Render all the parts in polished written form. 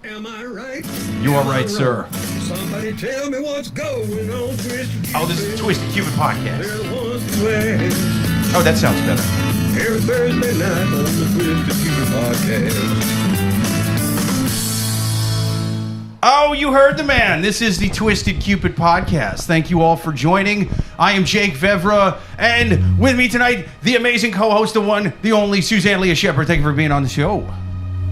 Am I right? You are right, sir. Somebody tell me what's going on, Twisted Cupid. Oh, this is Twisted Cupid podcast. There was a place Oh, that sounds better. every Thursday night on the Twisted Cupid podcast. Oh, you heard the man. This is the Twisted Cupid podcast. Thank you all for joining. I am Jake Vevera, and with me tonight, the amazing co-host, the one, the only, Suzanne Shepard. Thank you for being on the show.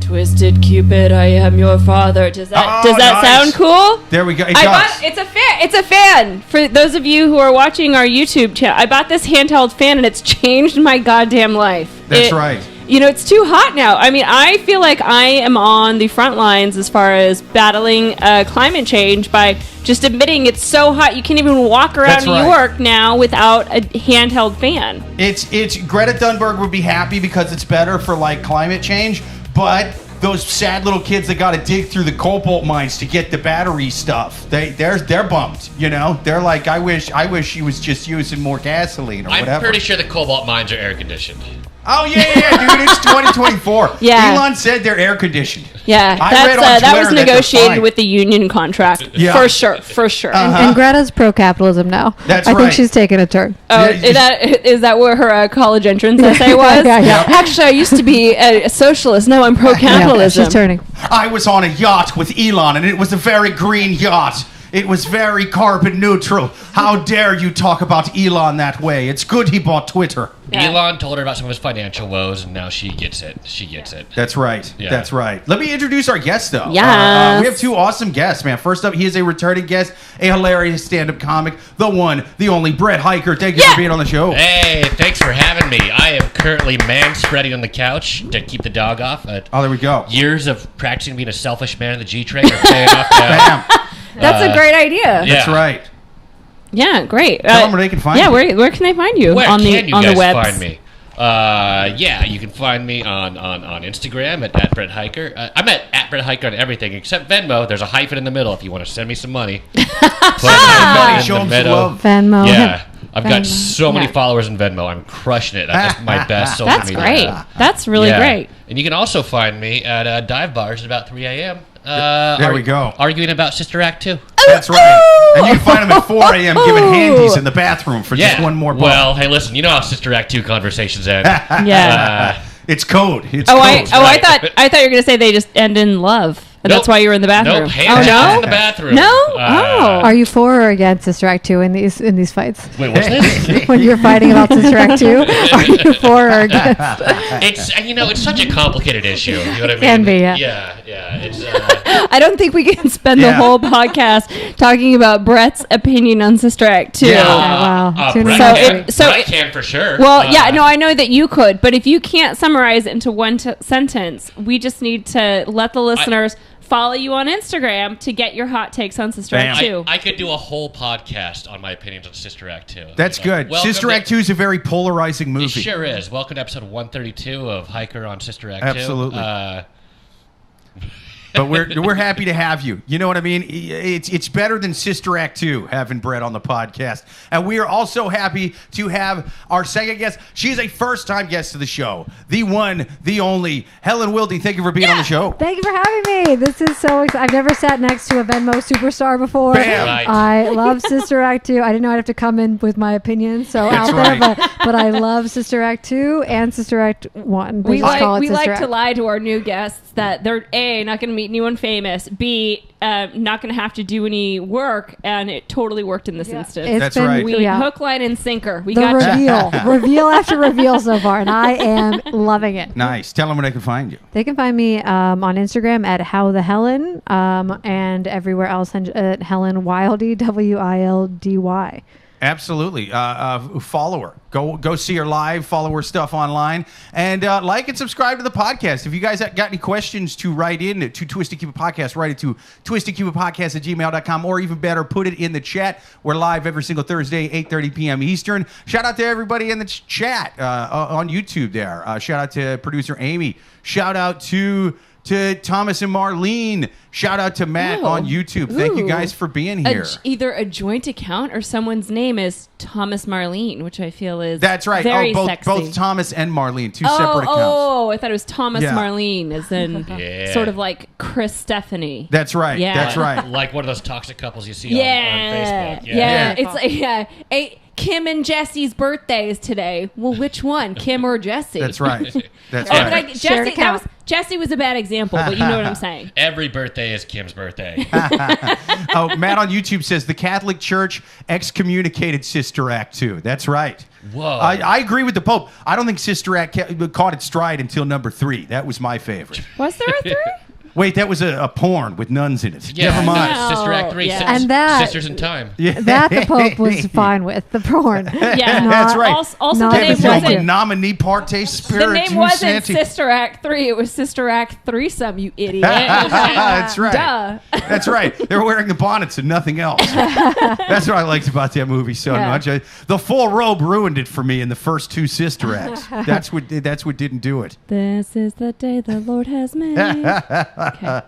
Twisted Cupid, I am your father. Does that nice. Sound cool? There we go. It's a fan. For those of you who are watching our YouTube channel, I bought this handheld fan and it's changed my goddamn life. That's right. You know, it's too hot now. I mean, I feel like I am on the front lines as far as battling climate change by just admitting it's so hot you can't even walk around New York now without a handheld fan. It's Greta Thunberg would be happy because it's better for like climate change, but those sad little kids that got to dig through the cobalt mines to get the battery stuff, they're bummed. You know, they're like, I wish she was just using more gasoline or whatever. I'm pretty sure the cobalt mines are air conditioned. Oh, yeah, dude, it's 2024. Yeah. Elon said they're air-conditioned. Yeah, that was negotiated with the union contract. Yeah. For sure. And Greta's pro-capitalism now. That's I right. think she's taken a turn. Oh, is that where her college entrance essay was? Yeah. Actually, I used to be a socialist. No, I'm pro-capitalism. Yeah, she's turning. I was on a yacht with Elon, and it was a very green yacht. It was very carbon neutral. How dare you talk about Elon that way? It's good he bought Twitter. Yeah. Elon told her about some of his financial woes, and now she gets it. That's right. Yeah. That's right. Let me introduce our guest, though. Yes. We have two awesome guests, man. First up, he is a returning guest, a hilarious stand-up comic, the one, the only, Brett Hiker. Thank you for being on the show. Hey, thanks for having me. I am currently man-spreading on the couch to keep the dog off. Oh, there we go. Years of practicing being a selfish man in the G-train are paying off now. Bam. That's a great idea. Yeah. That's right. Yeah, great. Tell them where they can find you. Yeah, where can they find you? Where on can you on guys the webs? find me? You can find me on Instagram at Brett Hiker. I'm at Brett Hiker on everything except Venmo. There's a hyphen in the middle if you want to send me some money. Put Show them some love. Venmo. Yeah. I've got Venmo. so many followers in Venmo. I'm crushing it. That's my best social That's media. great. That's really great. And you can also find me at dive bars at about 3 a.m. There we go. Arguing about Sister Act 2. That's right. And you can find him at 4 a.m. giving handies in the bathroom for just one more bump. Well, hey, listen, you know how Sister Act 2 conversations end. Yeah. It's code. It's Oh, code. I thought you were gonna say they just end in love. And Nope. That's why you were in the bathroom. Nope, hands no? in the bathroom. No? Oh. Are you for or against Sister Act 2 in these fights? Wait, what's this? When you're fighting about Sister Act 2, are you for or against? It's such a complicated issue. You know what I mean? Can be, yeah. Yeah. It's I don't think we can spend the whole podcast talking about Brett's opinion on Sister Act 2. Yeah. Wow. Tune in Brett next can, week. Brett can for sure. Well, I know that you could, but if you can't summarize it into one sentence, we just need to let the listeners follow you on Instagram to get your hot takes on Sister Act 2. I could do a whole podcast on my opinions on Sister Act 2. That's good. Sister Act 2 is a very polarizing movie. It sure is. Welcome to episode 132 of Hiker on Sister Act 2. Absolutely. But we're happy to have you. You know what I mean? It's better than Sister Act 2 having Brett on the podcast. And we are also happy to have our second guest. She is a first-time guest to the show. The one, the only, Helen Wildy. Thank you for being on the show. Thank you for having me. This is so exciting. I've never sat next to a Venmo superstar before. Bam. Right. I love Sister Act 2. I didn't know I'd have to come in with my opinion That's out there, right. but I love Sister Act 2 and Sister Act 1. We just call it like Sister to Act. lie to our new guests that they're A, not going to meet anyone famous, B, not going to have to do any work, and it totally worked in this instance. It's That's been, right. We hook, line, and sinker. We the got reveal after reveal so far, and I am loving it. Nice. Tell them where they can find you. They can find me on Instagram at howthehelen and everywhere else at Helen Wildy, Wildy. Absolutely. Follow her. Go see her live. Follow her stuff online. And like and subscribe to the podcast. If you guys got any questions to write in to Twisted Cupid Podcast, write it to twistedcupidpodcast@gmail.com, or even better, put it in the chat. We're live every single Thursday, 8:30 p.m. Eastern. Shout out to everybody in the chat on YouTube there. Shout out to producer Amy. Shout out to Thomas and Marlene. Shout out to Matt on YouTube. Thank you guys for being here. Either a joint account or someone's name is Thomas Marlene, which I feel is. That's right. Very both sexy. Thomas and Marlene, two separate accounts. Oh, I thought it was Thomas Yeah. Marlene, as in sort of like Chris Stephanie. That's right. Yeah. That's right. Like one of those toxic couples you see Yeah. on Facebook. Yeah. It's like, Kim and Jesse's birthdays today. Well, which one, Kim or Jesse? That's right. That's Oh, right. but Shared account. Jesse was a bad example, but you know what I'm saying. Every birthday is Kim's birthday. Oh, Matt on YouTube says the Catholic Church excommunicated Sister Act 2. That's right. Whoa. I agree with the Pope. I don't think Sister Act caught its stride until number 3. That was my favorite. Was there a 3? Wait, that was a porn with nuns in it. Yeah, Never mind. no. Sister Act 3, Yeah. And that- Sisters in Time. Yeah. That the Pope was fine with, the porn. Yeah, That's right. Also, Not the the name Pope. wasn't. Nominee parte The spiritus name wasn't Santi. Sister Act 3. It was Sister Act Threesome. You idiot. That's right. Duh. That's right. They're wearing the bonnets and nothing else. That's what I liked about that movie so Yeah. much. The full robe ruined it for me in the first 2 Sister Acts. That's what didn't do it. This is the day the Lord has made. Okay.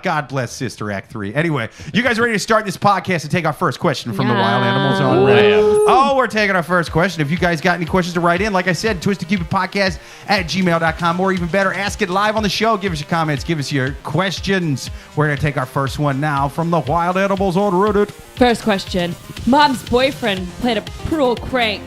God bless Sister Act 3. Anyway, you guys ready to start this podcast and take our first question from the Yes. Wild Animals on Reddit? Oh, we're taking our first question. If you guys got any questions to write in, like I said, twistedcupidpodcast@gmail.com, or even better, ask it live on the show. Give us your comments. Give us your questions. We're going to take our first one now from the Wild Animals on Reddit. First question. Mom's boyfriend played a cruel prank.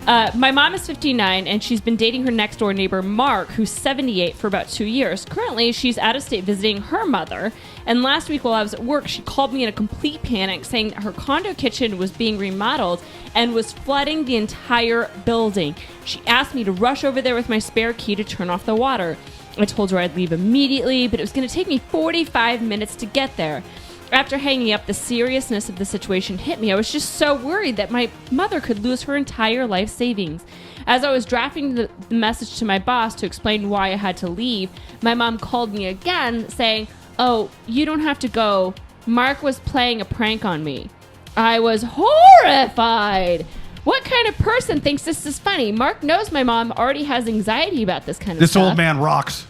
My mom is 59, and she's been dating her next-door neighbor, Mark, who's 78, for about 2 years. Currently, she's out of state visiting her mother, and last week while I was at work, she called me in a complete panic, saying that her condo kitchen was being remodeled and was flooding the entire building. She asked me to rush over there with my spare key to turn off the water. I told her I'd leave immediately, but it was going to take me 45 minutes to get there. After hanging up, the seriousness of the situation hit me. I was just so worried that my mother could lose her entire life savings. As I was drafting the message to my boss to explain why I had to leave, my mom called me again saying, "Oh, you don't have to go. Mark was playing a prank on me." I was horrified. What kind of person thinks this is funny? Mark knows my mom already has anxiety about this kind of This stuff. old man rocks.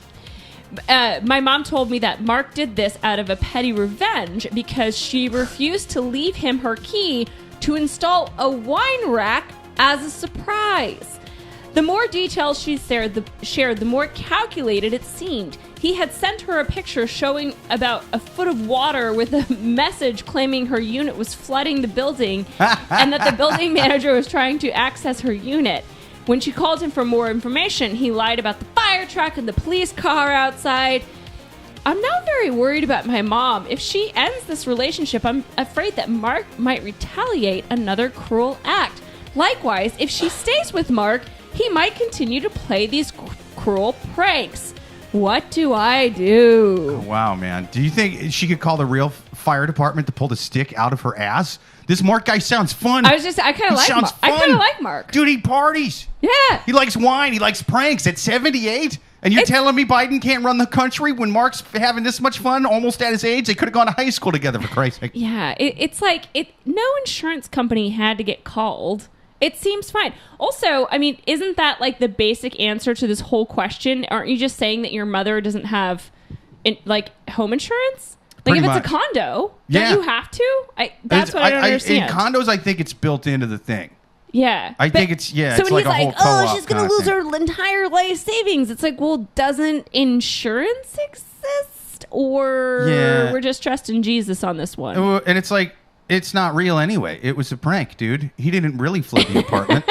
My mom told me that Mark did this out of a petty revenge because she refused to leave him her key to install a wine rack as a surprise. The more details she shared, the more calculated it seemed. He had sent her a picture showing about a foot of water with a message claiming her unit was flooding the building and that the building manager was trying to access her unit. When she called him for more information, he lied about the fire truck and the police car outside. I'm now very worried about my mom. If she ends this relationship, I'm afraid that Mark might retaliate another cruel act. Likewise, if she stays with Mark, he might continue to play these cruel pranks. What do I do? Wow, man. Do you think she could call the real fire department to pull the stick out of her ass? This Mark guy sounds fun. I kind of like sounds Mark. I fun. kind of like Mark. Dude, he parties. Yeah. He likes wine. He likes pranks at 78. And you're telling me Biden can't run the country when Mark's having this much fun almost at his age? They could have gone to high school together, for Christ's sake. Yeah, it's like no insurance company had to get called. It seems fine. Also, I mean, isn't that like the basic answer to this whole question? Aren't you just saying that your mother doesn't have home insurance? Like, Pretty if it's much. a condo, Yeah. don't you have to? That's what I don't understand. In condos, I think it's built into the thing. Yeah. I think it's So it's when like he's a whole like, co-op oh, she's going kinda to lose thing. her entire life savings. It's like, well, doesn't insurance exist? Or Yeah. we're just trusting Jesus on this one? And it's like, it's not real anyway. It was a prank, dude. He didn't really flood the apartment.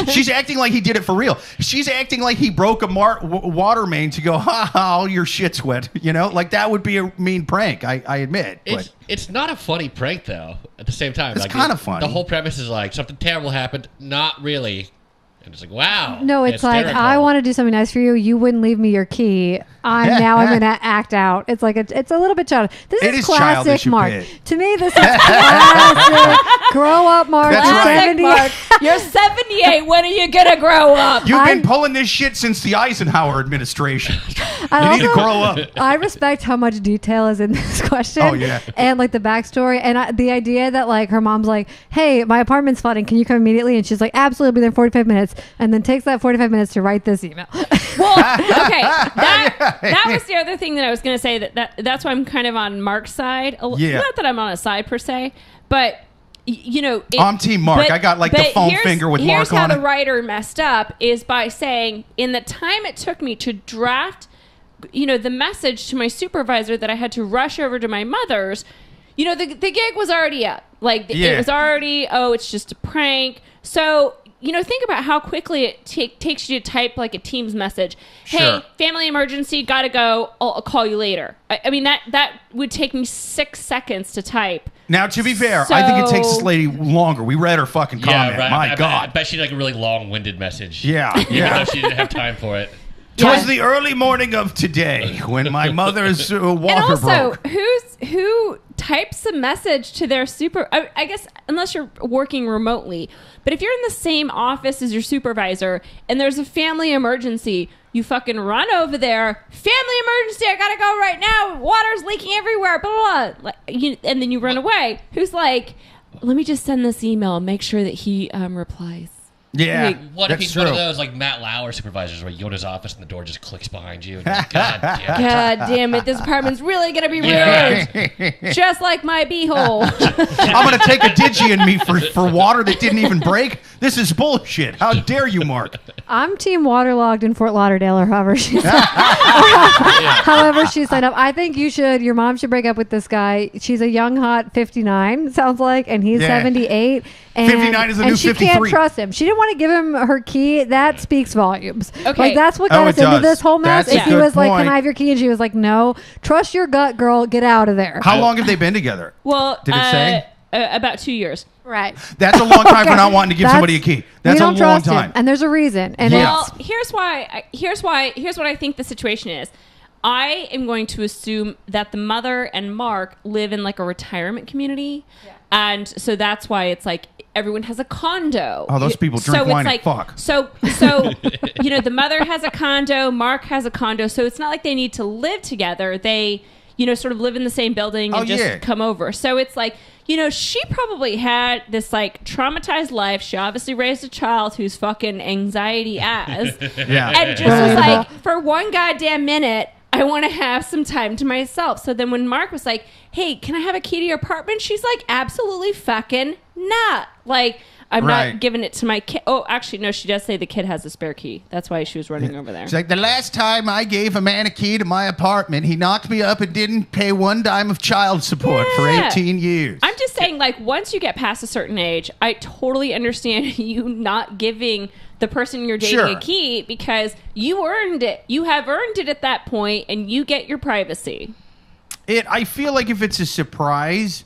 She's acting like he did it for real. She's acting like he broke a water main to go, ha, all your shit's wet. You know, like that would be a mean prank, I admit. But It's not a funny prank, though, at the same time. It's kinda funny. The whole premise is like, something terrible happened. Not really. And it's like, wow. No, it's like, hysterical. I want to do something nice for you. You wouldn't leave me your key. I'm going to act out. It's like, it's a little bit childish. This It is is classic childish a Mark. bit. To me, this is classic. Grow up, Mark. That's You're right. 70. Mark, you're 78. When are you going to grow up? You've been pulling this shit since the Eisenhower administration. I You need to also- grow up. I respect how much detail is in this question. Oh, yeah. And like the backstory and the idea that like her mom's like, hey, my apartment's flooding. Can you come immediately? And she's like, absolutely, I'll be there in 45 minutes. And then takes that 45 minutes to write this email. Well, okay. That was the other thing that I was going to say. That's why I'm kind of on Mark's side. Yeah. Not that I'm on a side per se, but I'm Team Mark. I got like the foam finger with Mark on it. Here's how the writer messed up is by saying, in the time it took me to draft, the message to my supervisor that I had to rush over to my mother's, the gig was already up. Like, it was already, it's just a prank. So, think about how quickly it takes you to type like a Teams message. Hey, family emergency, gotta go. I'll call you later. I mean, that would take me 6 seconds to type. Now, to be fair, I think it takes this lady longer. We read her fucking comment. Right. My God. I bet she had like a really long-winded message. Yeah. Even though she didn't have time for it. 'Twas the early morning of today when my mother's walker and also, broke. who types a message to their I guess unless you're working remotely, but if you're in the same office as your supervisor and there's a family emergency, you fucking run over there. Family emergency! I gotta go right now. Water's leaking everywhere. Blah blah. And then you run away. Who's like, let me just send this email and make sure that he replies. Yeah. What if he's one of those like Matt Lauer supervisors where you go to his office and the door just clicks behind you? And you're like, God damn it. God damn it. This apartment's really going to be ruined. Just like my beehole. I'm going to take a digi in me for water that didn't even break. This is bullshit. How dare you, Mark? I'm team waterlogged in Fort Lauderdale or however she signed up. I think your mom should break up with this guy. She's a young, hot 59, sounds like, and he's 78. And, 59 is the new 53. And she can't trust him. She didn't want to give him her key. That speaks volumes. Okay. Like, that's what got us into this whole mess. That's if he was like, can I have your key? And she was like, no. Trust your gut, girl. Get out of there. How long have they been together? Well, did it say? About 2 years. Right. That's a long time for not wanting to give somebody a key. That's a long time. Him, and there's a reason. And here's what I think the situation is. I am going to assume that the mother and Mark live in like a retirement community. Yeah. And so that's why it's like everyone has a condo. Oh, those people drink wine and fuck. So the mother has a condo, Mark has a condo, so it's not like they need to live together. They, sort of live in the same building and just come over. So it's like, she probably had this like traumatized life. She obviously raised a child who's fucking anxiety as. Yeah. And just was like, for one goddamn minute, I want to have some time to myself. So then when Mark was like, hey, can I have a key to your apartment? She's like, absolutely fucking not. Like, I'm not giving it to my kid. Oh, actually, no, she does say the kid has a spare key. That's why she was running over there. She's like, the last time I gave a man a key to my apartment, he knocked me up and didn't pay one dime of child support for 18 years. I'm just saying, like, once you get past a certain age, I totally understand you not giving the person you're dating a key because you earned it. You have earned it at that point, and you get your privacy. I feel like if it's a surprise,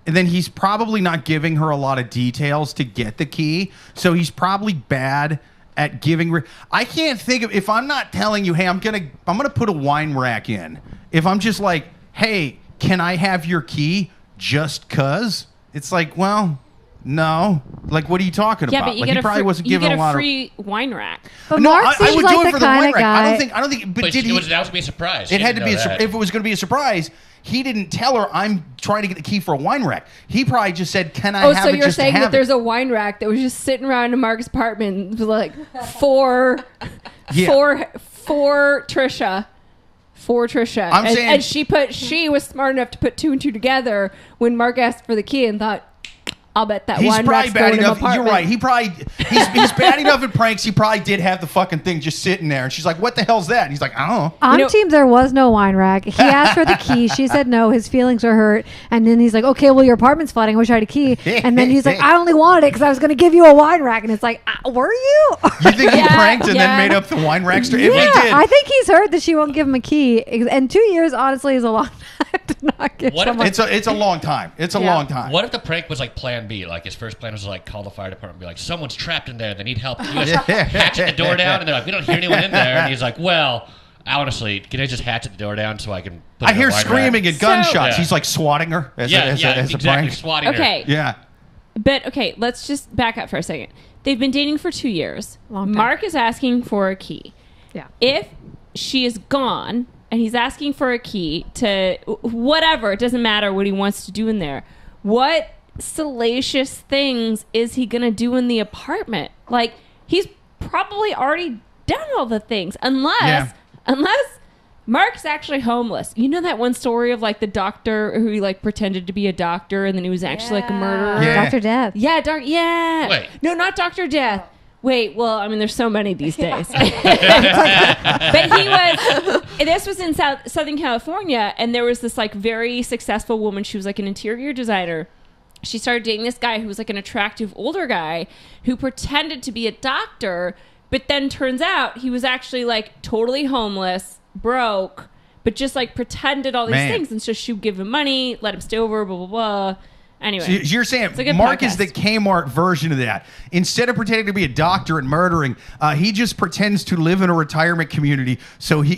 then he's probably not giving her a lot of details to get the key. So he's probably bad at giving. I can't think of, if I'm not telling you, hey, I'm gonna put a wine rack in. If I'm just like, hey, can I have your key just cuz? It's like, well, no. Like, what are you talking about? But you like, he probably wasn't giving a lot of. You get a free wine rack. But no, Mark I would like do it for the wine rack. I don't think. But it was announced to be a surprise. It had to be if it was going to be a surprise. He didn't tell her, I'm trying to get the key for a wine rack. He probably just said, can I have it just to have it? Oh, so you're saying that there's a wine rack that was just sitting around in Mark's apartment with like for Trisha. For Trisha. And she was smart enough to put two and two together when Mark asked for the key and thought, I'll bet that wine rack's going in my apartment. You're right. He's bad enough at pranks. He probably did have the fucking thing just sitting there. And she's like, what the hell's that? And he's like, I don't know. On team, there was no wine rack. He asked for the key. She said no. His feelings are hurt. And then he's like, okay, well, your apartment's flooding. I wish I had a key. And then he's like, I only wanted it because I was going to give you a wine rack. And it's like, were you? You think he pranked and then made up the wine rack story? Yeah, I think he's hurt that she won't give him a key. And 2 years, honestly, is a long time to not give someone. It's a long time. It's a long time. What if the prank was like plan B? Like his first plan was to like call the fire department and be like, someone's trapped in there. They need help. You guys hatchet the door down. And they're like, we don't hear anyone in there. And he's like, well, honestly, can I just hatchet the door down so I can put I hear screaming and gunshots. He's like swatting her as a prank. Swatting her. Yeah. But, okay, let's just back up for a second. They've been dating for 2 years. Mark is asking for a key. Yeah. If she is gone and he's asking for a key to whatever, it doesn't matter what he wants to do in there, what salacious things is he gonna do in the apartment? Like, he's probably already done all the things unless Mark's actually homeless. You know that one story of like the doctor who like pretended to be a doctor and then he was actually like a murderer? Yeah. Dr. Death. Yeah, yeah. Wait. No, not Dr. Death. Wait, well, I mean, there's so many these days. But this was in Southern California, and there was this like very successful woman. She was like an interior designer. She started dating this guy who was like an attractive older guy who pretended to be a doctor, but then turns out he was actually like totally homeless, broke, but just like pretended all these things. And so she would give him money, let him stay over, blah, blah, blah. Anyway. So you're saying Mark is the Kmart version of that. Instead of pretending to be a doctor and murdering, he just pretends to live in a retirement community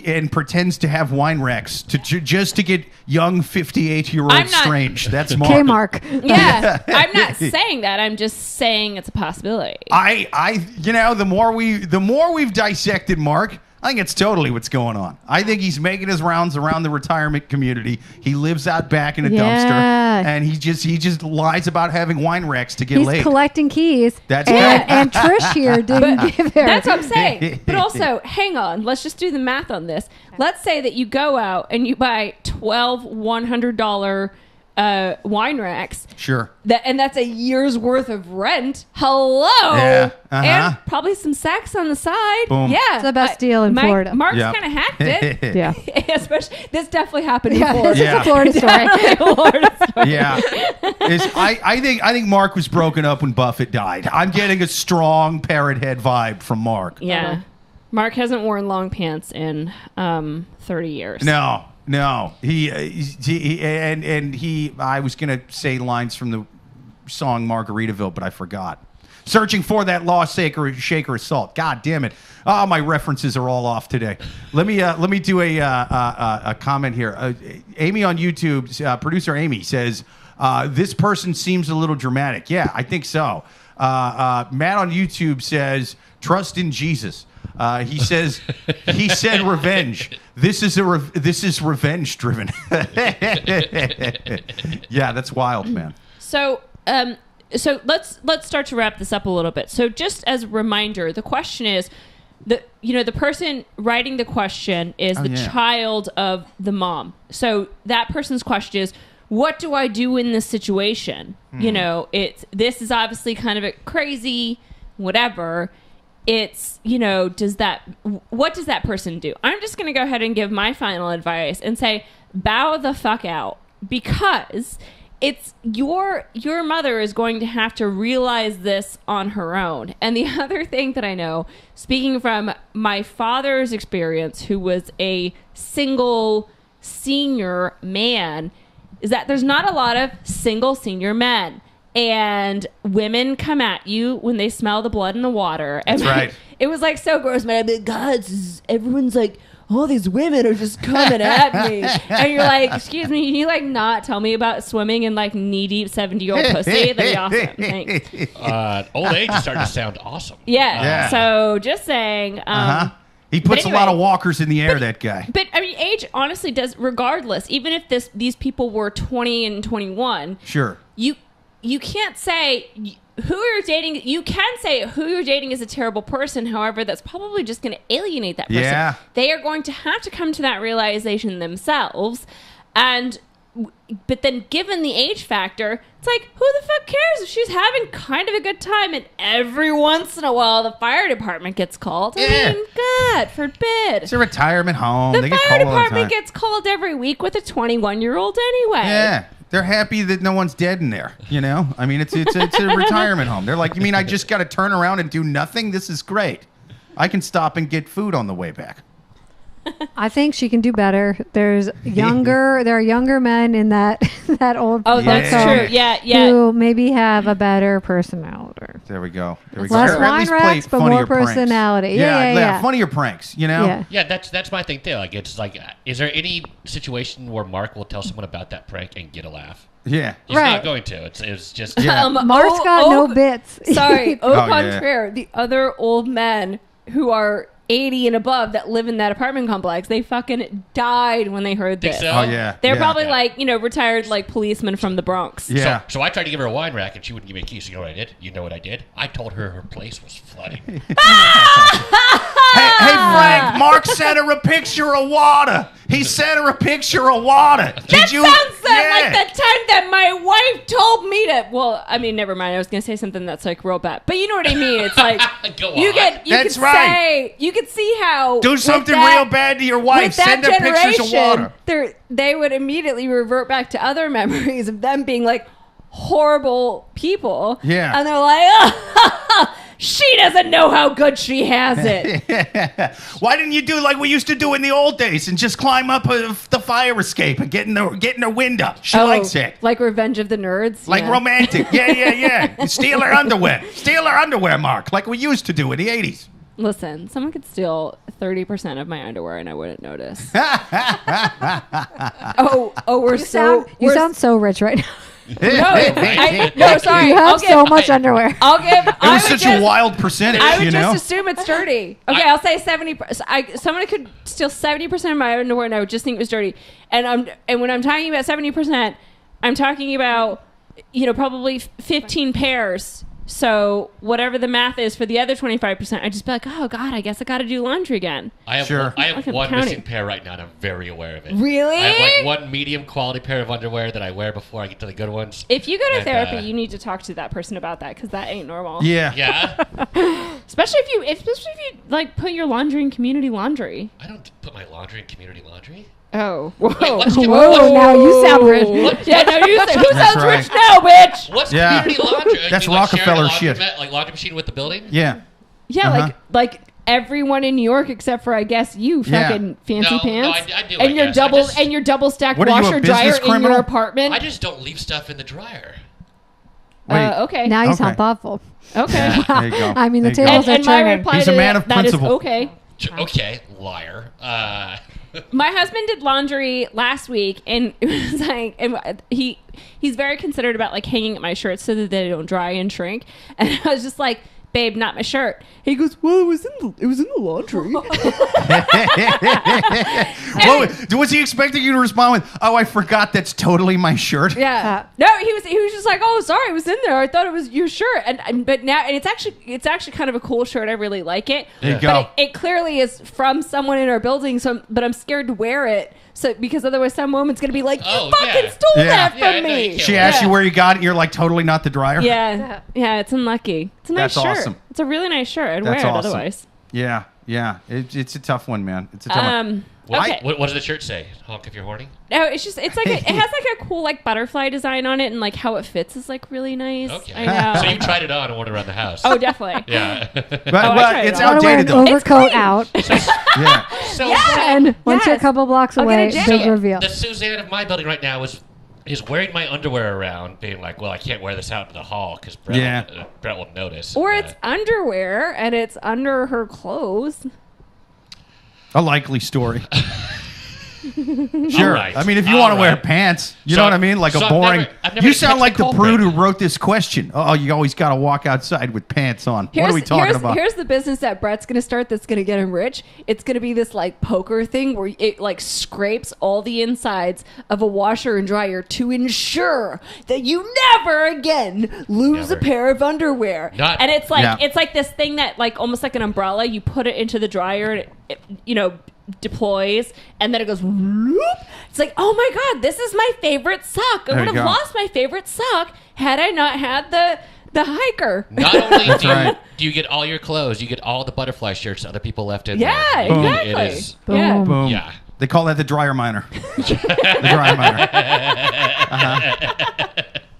and pretends to have wine racks just to get young 58-year-old strange. That's Mark. Kmark. Yeah. I'm not saying that. I'm just saying it's a possibility. The more we've dissected Mark, I think it's totally what's going on. I think he's making his rounds around the retirement community. He lives out back in a dumpster, and he just lies about having wine racks to get laid. He's collecting keys. That's and Trish here didn't give her. That's what I'm saying. But also, hang on. Let's just do the math on this. Let's say that you go out and you buy 12 $100 wine racks. Sure. And that's a year's worth of rent. Hello. Yeah. And probably some sex on the side. Boom. Yeah. It's the best deal in Florida. Mark's kind of hacked it. Yeah. Especially, this definitely happened in Florida. This is a Florida story. Yeah. I think Mark was broken up when Buffett died. I'm getting a strong parrot head vibe from Mark. Yeah. Mark hasn't worn long pants in 30 years. No, he I was gonna say lines from the song Margaritaville, but I forgot. Searching for that lost shaker of salt. God damn it! Oh, my references are all off today. Let me do a comment here. Amy on YouTube, producer Amy says this person seems a little dramatic. Yeah, I think so. Matt on YouTube says trust in Jesus. He said revenge. This is revenge driven. Yeah, that's wild, man. So let's start to wrap this up a little bit. So just as a reminder, the question is the person writing the question is child of the mom. So that person's question is, what do I do in this situation? This is obviously kind of a crazy, whatever. It's, what does that person do? I'm just going to go ahead and give my final advice and say, bow the fuck out, because it's your mother is going to have to realize this on her own. And the other thing that I know, speaking from my father's experience, who was a single senior man, is that there's not a lot of single senior men. And women come at you when they smell the blood in the water. And that's right. It was like so gross, man. I'd be like, God, everyone's like, all these women are just coming at me. And you're like, excuse me, can you like not tell me about swimming in like knee-deep 70-year-old pussy? That'd be awesome. Thanks. Old age is starting to sound awesome. Yeah. So just saying. He puts a lot of walkers in the air, that guy. But I mean, age honestly does, regardless, even if these people were 20 and 21. Sure. You can't say who you're dating. You can say who you're dating is a terrible person. However, that's probably just going to alienate that person. Yeah. They are going to have to come to that realization themselves. But then given the age factor, it's like, who the fuck cares if she's having kind of a good time and every once in a while the fire department gets called? I mean, God forbid. It's a retirement home. The They get fire called all the department time. gets called every week with a 21-year-old anyway. Yeah. They're happy that no one's dead in there, I mean, it's a retirement home. They're like, you mean I just got to turn around and do nothing? This is great. I can stop and get food on the way back. I think she can do better. There are younger men in that old. Oh, that's true. Yeah. Who maybe have a better personality. There we go. Less wine racks, but more personality. Yeah. Funnier pranks. Yeah. Yeah, that's my thing too. Like, it's like, is there any situation where Mark will tell someone about that prank and get a laugh? Yeah. He's not going to. It's just. Mark's got no bits. Sorry. Au contraire, the other old men who are 80 and above that live in that apartment complex, they fucking died when they heard this. So? Oh, yeah. They're probably like, retired like policemen from the Bronx. Yeah. So I tried to give her a wine rack and she wouldn't give me a key. So you know what I did? You know what I did? I told her her place was flooding. Hey, Frank, Mark sent her a picture of water. He sent her a picture of water. That sounds like the time that my wife told me to. Well, I mean, never mind. I was going to say something that's like real bad, but you know what I mean. It's like you could see how do something real bad to your wife. Send her pictures of water. They would immediately revert back to other memories of them being like horrible people. Yeah, and they're like, she doesn't know how good she has it. Why didn't you do like we used to do in the old days and just climb up the fire escape and get in her window? She likes it. Like Revenge of the Nerds? Like romantic. Yeah. Steal her underwear. Steal her underwear, Mark, like we used to do in the 80s. Listen, someone could steal 30% of my underwear and I wouldn't notice. You sound so rich right now. Sorry. You have so much underwear. It was such a wild percentage. I would just assume it's dirty. Okay, I'll say 70%. Someone could steal 70% of my underwear, and I would just think it was dirty. And when I'm talking about 70%, I'm talking about probably 15 pairs. So whatever the math is for the other 25%, I'd just be like, oh God, I guess I got to do laundry again. I have one missing pair right now, and I'm very aware of it. Really? I have like one medium quality pair of underwear that I wear before I get to the good ones. If you go to therapy, you need to talk to that person about that because that ain't normal. Yeah. Especially if you like put your laundry in community laundry. I don't put my laundry in community laundry. Oh, whoa! Whoa! Now you sound rich. Who sounds rich now, bitch? What's community laundry? That's Rockefeller shit. Like laundry machine with the building. Yeah. Yeah, like everyone in New York except for I guess you, fucking fancy pants. No, I do. And your double stacked washer dryer in your apartment. I just don't leave stuff in the dryer. Okay. Now you sound thoughtful. Okay. There you go. I mean, the tables are turning. He's a man of principle. Okay. Okay, liar. My husband did laundry last week, and it was like, and he's very considerate about like hanging up my shirts so that they don't dry and shrink. And I was just like, babe, not my shirt. He goes, well, it was in the laundry. Was he expecting you to respond with, oh, I forgot that's totally my shirt? Yeah. No, he was just like, oh, sorry, it was in there. I thought it was your shirt. But now, and it's actually kind of a cool shirt. I really like it. There you go. But it clearly is from someone in our building. But I'm scared to wear it. So because otherwise some woman's gonna be like, you fucking stole that from me. She asked you where you got it. You're like, totally not the dryer. Yeah, it's unlucky. It's a nice shirt. Awesome. It's a really nice shirt. I'd wear it otherwise. Yeah. It's a tough one, man. It's a tough one. Okay. What does the shirt say? Honk if you're horny? No, it's like it has like a cool like butterfly design on it, and like how it fits is like really nice. Okay. I know. So you tried it on and wore it around the house? Oh, definitely. Yeah. But it's outdated though. Overcoat out. Yeah. So And once you're a couple blocks away, big reveal. The Suzanne of my building right now is wearing my underwear around, being like, well, I can't wear this out in the hall because Brett will notice. Or it's underwear and it's under her clothes. A likely story. Sure. Right. I mean, if you want to wear pants, you know what I mean? Like a boring... You sound like the prude who wrote this question. Oh, you always got to walk outside with pants on. What are we talking about? Here's the business that Brett's going to start that's going to get him rich. It's going to be this like poker thing where it like scrapes all the insides of a washer and dryer to ensure that you never again lose a pair of underwear. And it's like this thing that like almost like an umbrella. You put it into the dryer and it deploys and then it goes whoop. It's like, oh my god, this is my favorite sock. I would have lost my favorite sock had I not had the hiker. Not only do you get all your clothes, you get all the butterfly shirts other people left in there. Yeah, exactly. It is. Boom. Boom. Yeah. They call that the dryer miner. The dryer miner.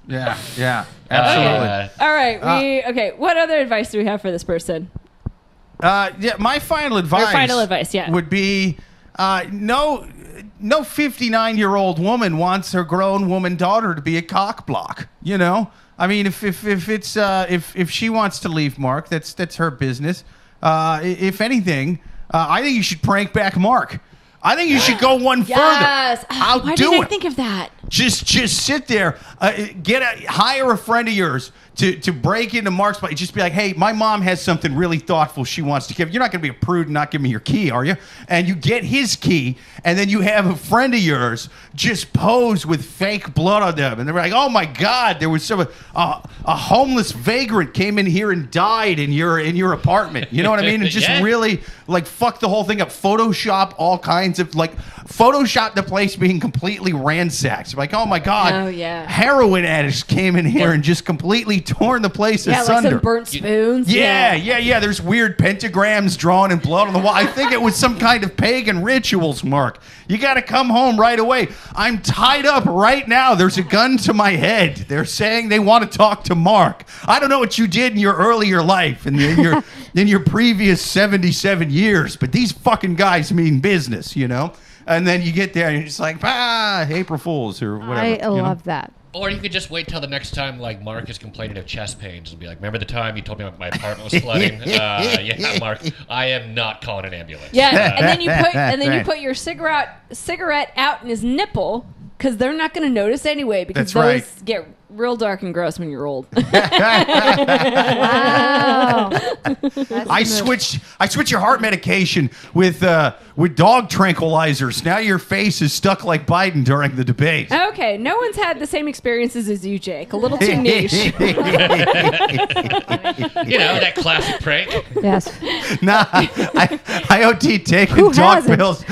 Yeah, absolutely. All right. What other advice do we have for this person? My final advice. Would be no 59-year-old woman wants her grown woman daughter to be a cock block. You know, I mean, if she wants to leave Mark, that's her business. If anything, I think you should prank back Mark. I think you should go one further. Why didn't I think of that? Just sit there. Hire a friend of yours to break into Mark's place, just be like, hey, my mom has something really thoughtful she wants to give. You're not going to be a prude and not give me your key, are you? And you get his key, and then you have a friend of yours just pose with fake blood on them. And they're like, oh, my God, there was a homeless vagrant came in here and died in your apartment. You know what I mean? And just really, like, fuck the whole thing up. Photoshop all kinds of, like, Photoshop the place being completely ransacked. Like, oh, my God. Oh, yeah. Heroin addicts came in here and just completely torn the place asunder. Like some burnt spoons. Yeah. There's weird pentagrams drawn in blood on the wall. I think it was some kind of pagan rituals, Mark. You got to come home right away. I'm tied up right now. There's a gun to my head. They're saying they want to talk to Mark. I don't know what you did in your earlier life and in your previous 77 years, but these fucking guys mean business, you know? And then you get there and you're just like, April Fools or whatever. I love that. Or you could just wait till the next time, like, Mark is complaining of chest pains and be like, remember the time you told me my apartment was flooding? Yeah, Mark, I am not calling an ambulance. Yeah, and then you put your cigarette out in his nipple because they're not going to notice anyway because those get real dark and gross when you're old. Wow. I switched your heart medication with dog tranquilizers. Now your face is stuck like Biden during the debate. Okay, no one's had the same experiences as you, Jake. A little too niche. You know, that classic prank. Yes. Nah, I OT taking dog pills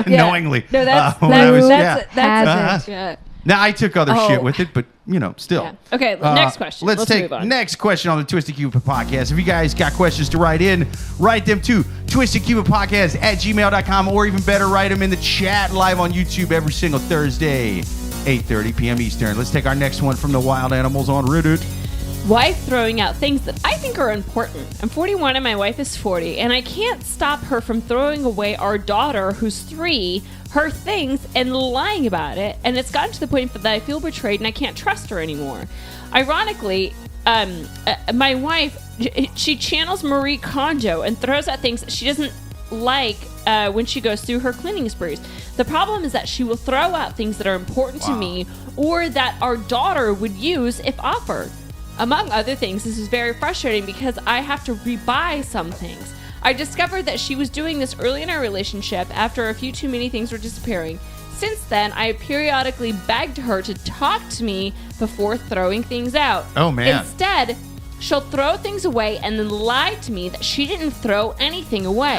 knowingly. No, that's it. Yeah. Now, I took other shit with it, but, you know, still. Yeah. Okay, next question. Let's take move on. next question on the Twisted Cupid podcast. If you guys got questions to write in, write them to twistedcupidpodcast@gmail.com, or even better, write them in the chat live on YouTube every single Thursday, 8:30 p.m. Eastern. Let's take our next one from the Wild Animals on Reddit. Wife throwing out things that I think are important. I'm 41 and my wife is 40, and I can't stop her from throwing away our daughter, who's 3, her things and lying about it. And it's gotten to the point that I feel betrayed and I can't trust her anymore. Ironically, my wife, she channels Marie Kondo and throws out things that she doesn't like when she goes through her cleaning sprees. The problem is that she will throw out things that are important to me or that our daughter would use if offered. Among other things, this is very frustrating because I have to rebuy some things. I discovered that she was doing this early in our relationship after a few too many things were disappearing. Since then, I periodically begged her to talk to me before throwing things out. Oh, man. Instead, she'll throw things away and then lie to me that she didn't throw anything away.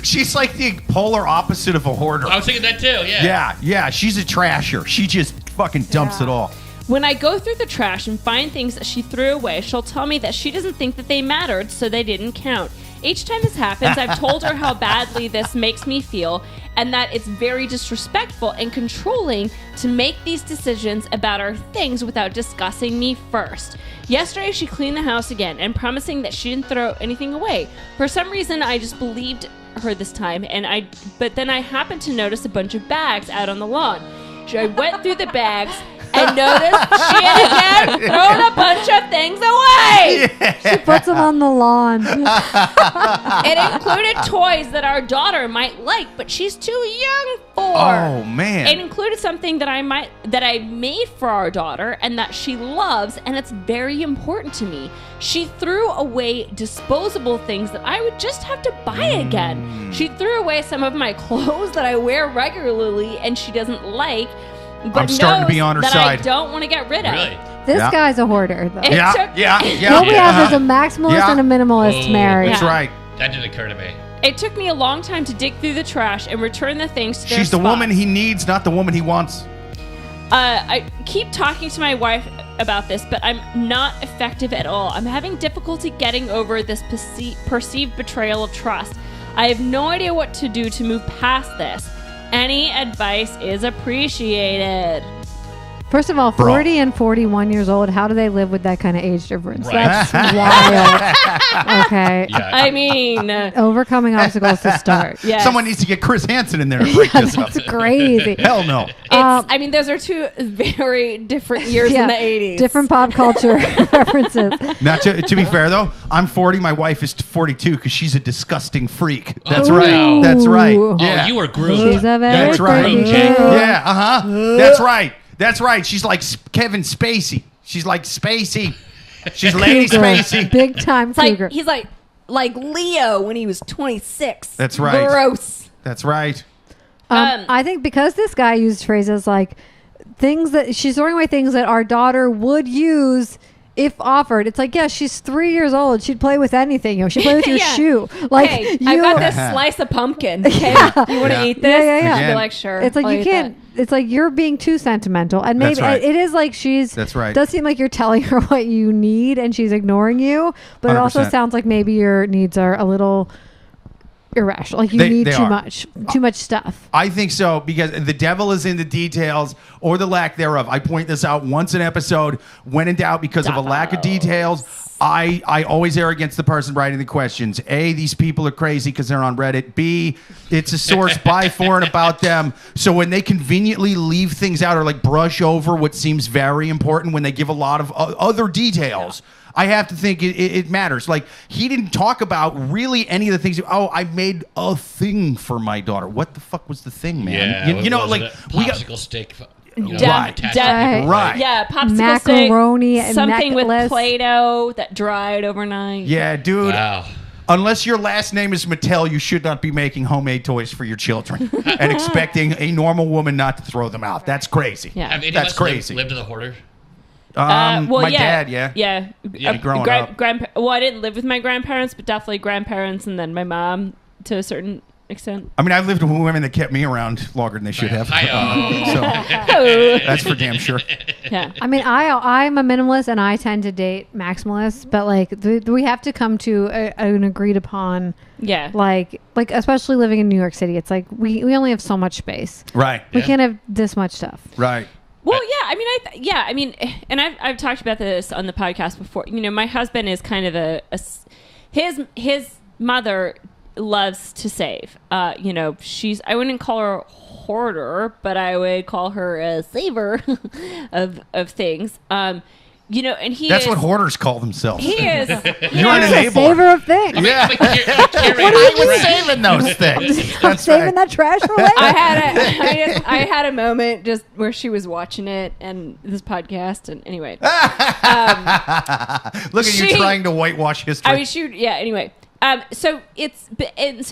She's like the polar opposite of a hoarder. I was thinking that too, yeah. Yeah, she's a trasher. She just fucking dumps it all. When I go through the trash and find things that she threw away, she'll tell me that she doesn't think that they mattered, so they didn't count. Each time this happens, I've told her how badly this makes me feel and that it's very disrespectful and controlling to make these decisions about our things without discussing me first. Yesterday, she cleaned the house again and promising that she didn't throw anything away. For some reason, I just believed her this time, but then I happened to notice a bunch of bags out on the lawn. I went through the bags and noticed she had again thrown a bunch of things away. She puts them on the lawn. It included toys that our daughter might like, but she's too young for. Oh, man. It included something that I made for our daughter and that she loves, and it's very important to me. She threw away disposable things that I would just have to buy again. She threw away some of my clothes that I wear regularly and she doesn't like. But I'm starting to be on her that side. I don't want to get rid of. Really? This guy's a hoarder, though. Yeah. What we have is a maximalist and a minimalist marriage. That's right. That didn't occur to me. It took me a long time to dig through the trash and return the things to their She's the spots. woman he needs, not the woman he wants. I keep talking to my wife about this, but I'm not effective at all. I'm having difficulty getting over this perceived betrayal of trust. I have no idea what to do to move past this. Any advice is appreciated. First of all, 40 and 41 years old, how do they live with that kind of age difference? Right. That's wild. Okay. Yeah. I mean, Overcoming obstacles to start. yes. Someone needs to get Chris Hansen in there to break this up. That's crazy. Hell no. I mean, those are two very different years in the 80s. Different pop culture references. Now, to be fair, though, I'm 40. My wife is 42 because she's a disgusting freak. That's Oh, right. no. That's right. Ooh. Yeah. Oh, you were groomed. She's a very That's right. pretty Jake. girl. Yeah, uh-huh. That's right. That's right. She's like Kevin Spacey. She's like Spacey. She's Lady Cougar. Spacey. Big time It's like cougar. he's like Leo when he was 26. That's right. Gross. That's right. I think because this guy used phrases like things that she's throwing away things that our daughter would use if offered. It's like, yeah, she's 3 years old. She'd play with anything. You know, she'd play with your Yeah. shoe. Like, Hey, I got this slice of pumpkin. Okay, you want to eat this? Yeah. I'd be like, sure. It's like I'll you eat can't. It's like you're being too sentimental, and maybe That's right. it is like she's. That's right. Does seem like you're telling her what you need, and she's ignoring you. But it also 100%. sounds like maybe your needs are a little irrational. Like you need they too are. much stuff. I think so, because the devil is in the details or the lack thereof. I point this out once an episode. When in doubt, because of a lack of details, I always err against the person writing the questions. A, these people are crazy because they're on Reddit. B, it's a source by, for, and about them. So when they conveniently leave things out or like brush over what seems very important when they give a lot of other details, I have to think it matters. Like, he didn't talk about really any of the things. Oh, I made a thing for my daughter. What the fuck was the thing, man? Yeah, you know, was like, it a we got popsicle stick. You know, Right. attached to Right. people, Right. Yeah, popsicle Macaroni stick, and something with necklace. Play-Doh that dried overnight. Yeah, dude. Wow. Unless your last name is Mattel, you should not be making homemade toys for your children and expecting a normal woman not to throw them out. That's crazy. Yeah. Have any That's of us crazy. lived with a hoarder? My dad, yeah. Yeah. growing up. Well, I didn't live with my grandparents, but definitely grandparents, and then my mom to a certain extent. I mean, I've lived with women that kept me around longer than they should have. So that's for damn sure. Yeah. I mean, I'm a minimalist and I tend to date maximalists, but like we have to come to an agreed upon. Yeah. Like especially living in New York City, it's like we only have so much space. Right. We can't have this much stuff. Right. Well, yeah. I mean, and I've talked about this on the podcast before. You know, my husband is kind of his mother loves to save. You know, I wouldn't call her a hoarder, but I would call her a saver of things. You know, and That's what hoarders call themselves. he is. You're an It's a enabler. saver of things. Yeah. I was saving those things. I'm That's saving right. that trash for later. I had a moment just where she was watching it and this podcast, and anyway. Look at you She- trying to whitewash history. I mean, anyway. So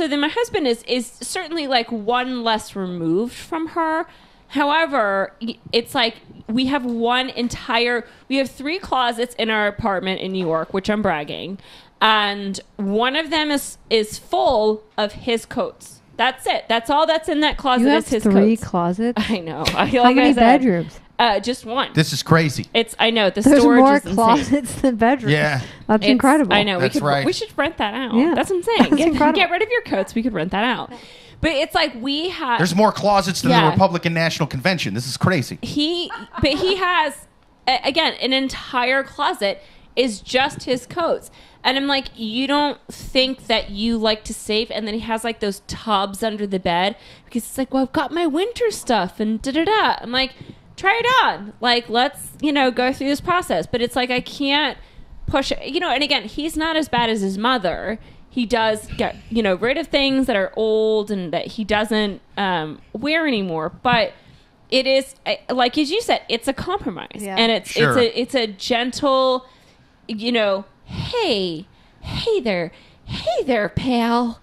then my husband is certainly like one less removed from her. However, it's like we have we have 3 closets in our apartment in New York, which I'm bragging. And one of them is full of his coats. That's it. That's all that's in that closet You have is his 3 coats. closets. I know. How many bedrooms? Just one. This is crazy. I know. The There's storage more is insane. closets than bedrooms. Yeah. That's It's- incredible. I know. That's right. We should rent that out. Yeah. That's what I'm saying. That's incredible. Get rid of your coats. We could rent that out. But it's like we have. There's more closets than Yeah. the Republican National Convention. This is crazy. He has again an entire closet is just his coats. And I'm like, you don't think that you like to save? And then he has like those tubs under the bed because it's like, well, I've got my winter stuff and da-da-da. I'm like, try it on. Like, let's, go through this process. But it's like, I can't push it. And again, he's not as bad as his mother. He does get, rid of things that are old and that he doesn't wear anymore. But it is, like as you said, it's a compromise. Yeah. And Sure. it's a gentle, hey there, pal.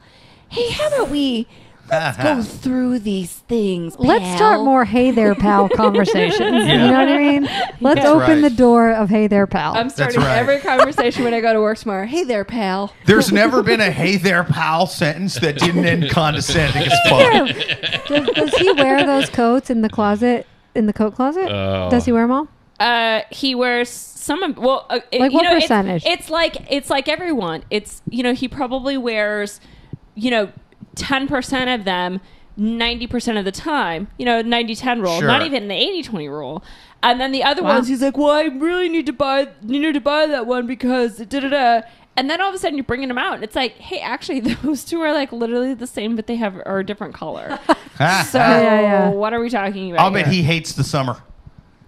Hey, how about we let's go through these things, pal. Let's start more "Hey there, pal" conversations. You know what I mean? Let's Yeah. open Right. the door of "Hey there, pal." I'm starting right. every conversation when I go to work tomorrow. Hey there, pal. There's never been a "Hey there, pal" sentence that didn't end condescending as fuck. Does he wear those coats in the closet? In the coat closet? Oh. Does he wear them all? He wears some of Like what percentage? It's like everyone. It's he probably wears 10% of them 90% of the time. 90-10 rule, Sure. not even the 80-20 rule. And then the other Wow. ones, he's like, well, I really need to buy that one because da-da-da. And then all of a sudden you're bringing them out. And it's like, hey, actually, those two are like literally the same, but they are a different color. So Yeah. what are we talking about I'll bet here? he hates the summer.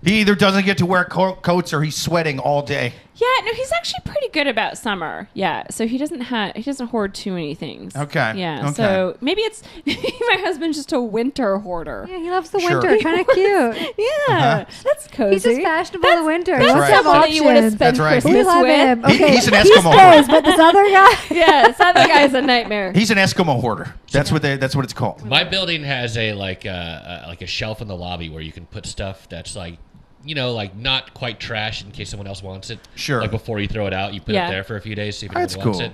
He either doesn't get to wear coats or he's sweating all day. Yeah, no, he's actually pretty good about summer. Yeah, so he doesn't hoard too many things. Okay. Yeah, okay. so maybe my husband's just a winter hoarder. Yeah, he loves the Sure. winter. Kind of cute. Yeah, that's cozy. He's just fashionable in the winter. That's He wants right. to have someone that you want to options. spend That's right. Christmas We love with. him. Okay, He's an he Eskimo. stays, but this other guy. Yeah, this other guy's a nightmare. He's an Eskimo hoarder. That's what it's called. My building has a shelf in the lobby where you can put stuff that's like, like not quite trash in case someone else wants it. Sure. Like before you throw it out, you put Yeah. it there for a few days, see if That's anyone wants cool. it.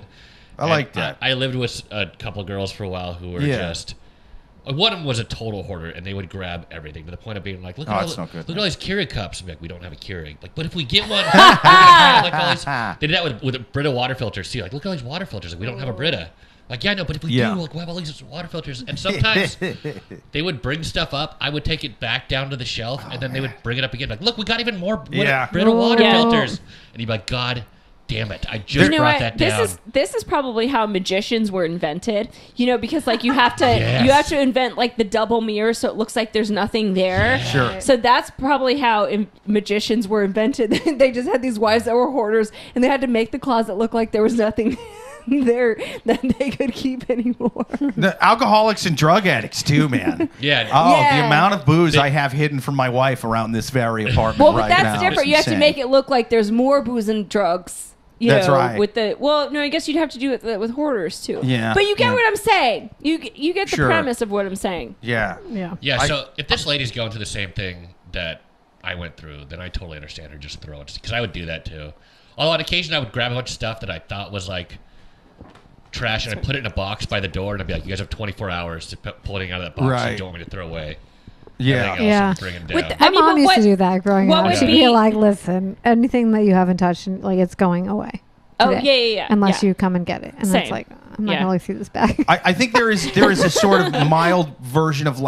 I like that. I lived with a couple of girls for a while who were just. One of them was a total hoarder, and they would grab everything to the point of being like, "Look at that's not good. look at all these Keurig cups." I'm like, "We don't have a Keurig." Like, but if we get one, like all these, they did that with Brita water filters too. Like, look at all these water filters. Like, we don't have a Brita. Like, yeah, no, but if we do, like, we have all these water filters. And sometimes they would bring stuff up. I would take it back down to the shelf, and then they would bring it up again. Like, look, we got even more Brita water filters. And you'd be like, God damn it, I just brought that down. This is probably how magicians were invented. Because like you have to invent like the double mirror so it looks like there's nothing there. Sure. So that's probably how magicians were invented. They just had these wives that were hoarders, and they had to make the closet look like there was nothing there that they could keep anymore. The alcoholics and drug addicts too, man. Yeah. Oh, Yeah. the amount of booze I have hidden from my wife around this very apartment Well, right but now. that's different. is You have to insane. make it look like there's more booze and drugs. That's right. With I guess you'd have to do it with hoarders too. Yeah, But you get yeah. what I'm saying. You get the Sure. premise of what I'm saying. Yeah. Yeah, so if this lady's going through the same thing that I went through, then I totally understand her just throwing it. Because I would do that too. Although on occasion I would grab a bunch of stuff that I thought was like trash, and I'd put it in a box by the door, and I'd be like, you guys have 24 hours to pull it out of that box Right. you don't want me to throw away. Yeah. Everything else Yeah. I'm bringing down. With My I mean, mom but used what- to do that growing what up. would She'd be- be like, listen, anything that you haven't touched, like it's going away. Oh, today, yeah. Unless yeah. you come and get it. And Same. it's like, I'm not Yeah. going to see this bag. I think there is a sort of mild version of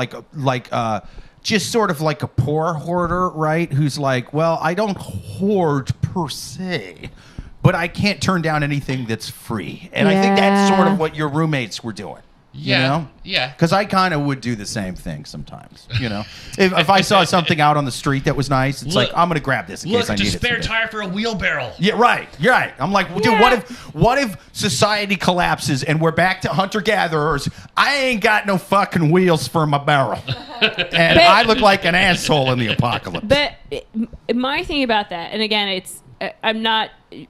just sort of like a poor hoarder, right? Who's like, well, I don't hoard per se, but I can't turn down anything that's free. And I think that's sort of what your roommates were doing. Yeah, yeah. Because I kind of would do the same thing sometimes. If I saw something out on the street that was nice, it's Look- like I'm gonna grab this in Look, case I it's a need it. spare someday. tire for a wheelbarrow. Yeah, right. You're right. I'm like, dude, Yeah. what if society collapses and we're back to hunter gatherers? I ain't got no fucking wheels for my barrel, and I look like an asshole in the apocalypse. But my thing about that, and again, it's I'm not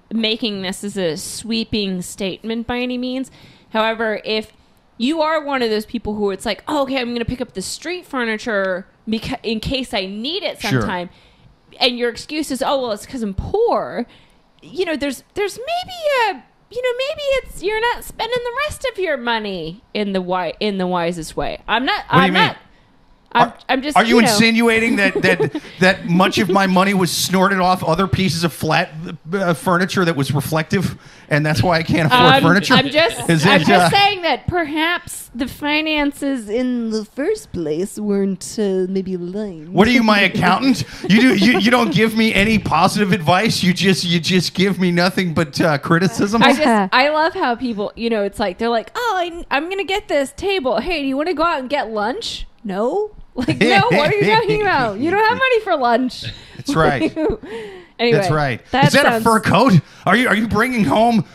making this as a sweeping statement by any means. However, if you are one of those people who it's like, oh, okay, I'm going to pick up the street furniture in case I need it Sure. sometime, and your excuse is, oh, well, it's because I'm poor. There's maybe maybe it's you're not spending the rest of your money in the wisest way. I'm not. What do you I'm mean? not. I'm just. Are you know, insinuating that much of my money was snorted off other pieces of flat furniture that was reflective, and that's why I can't afford furniture? I'm just Is it, saying that perhaps the finances in the first place weren't maybe aligned. What are you, my accountant? You don't give me any positive advice. You just give me nothing but criticism. I love how people, it's like they're like, oh, I'm gonna get this table. Hey, do you want to go out and get lunch? No. Like, no, what are you talking about? You don't have money for lunch. That's right. Anyway, That's right. Is that sounds- a fur coat? Are you bringing home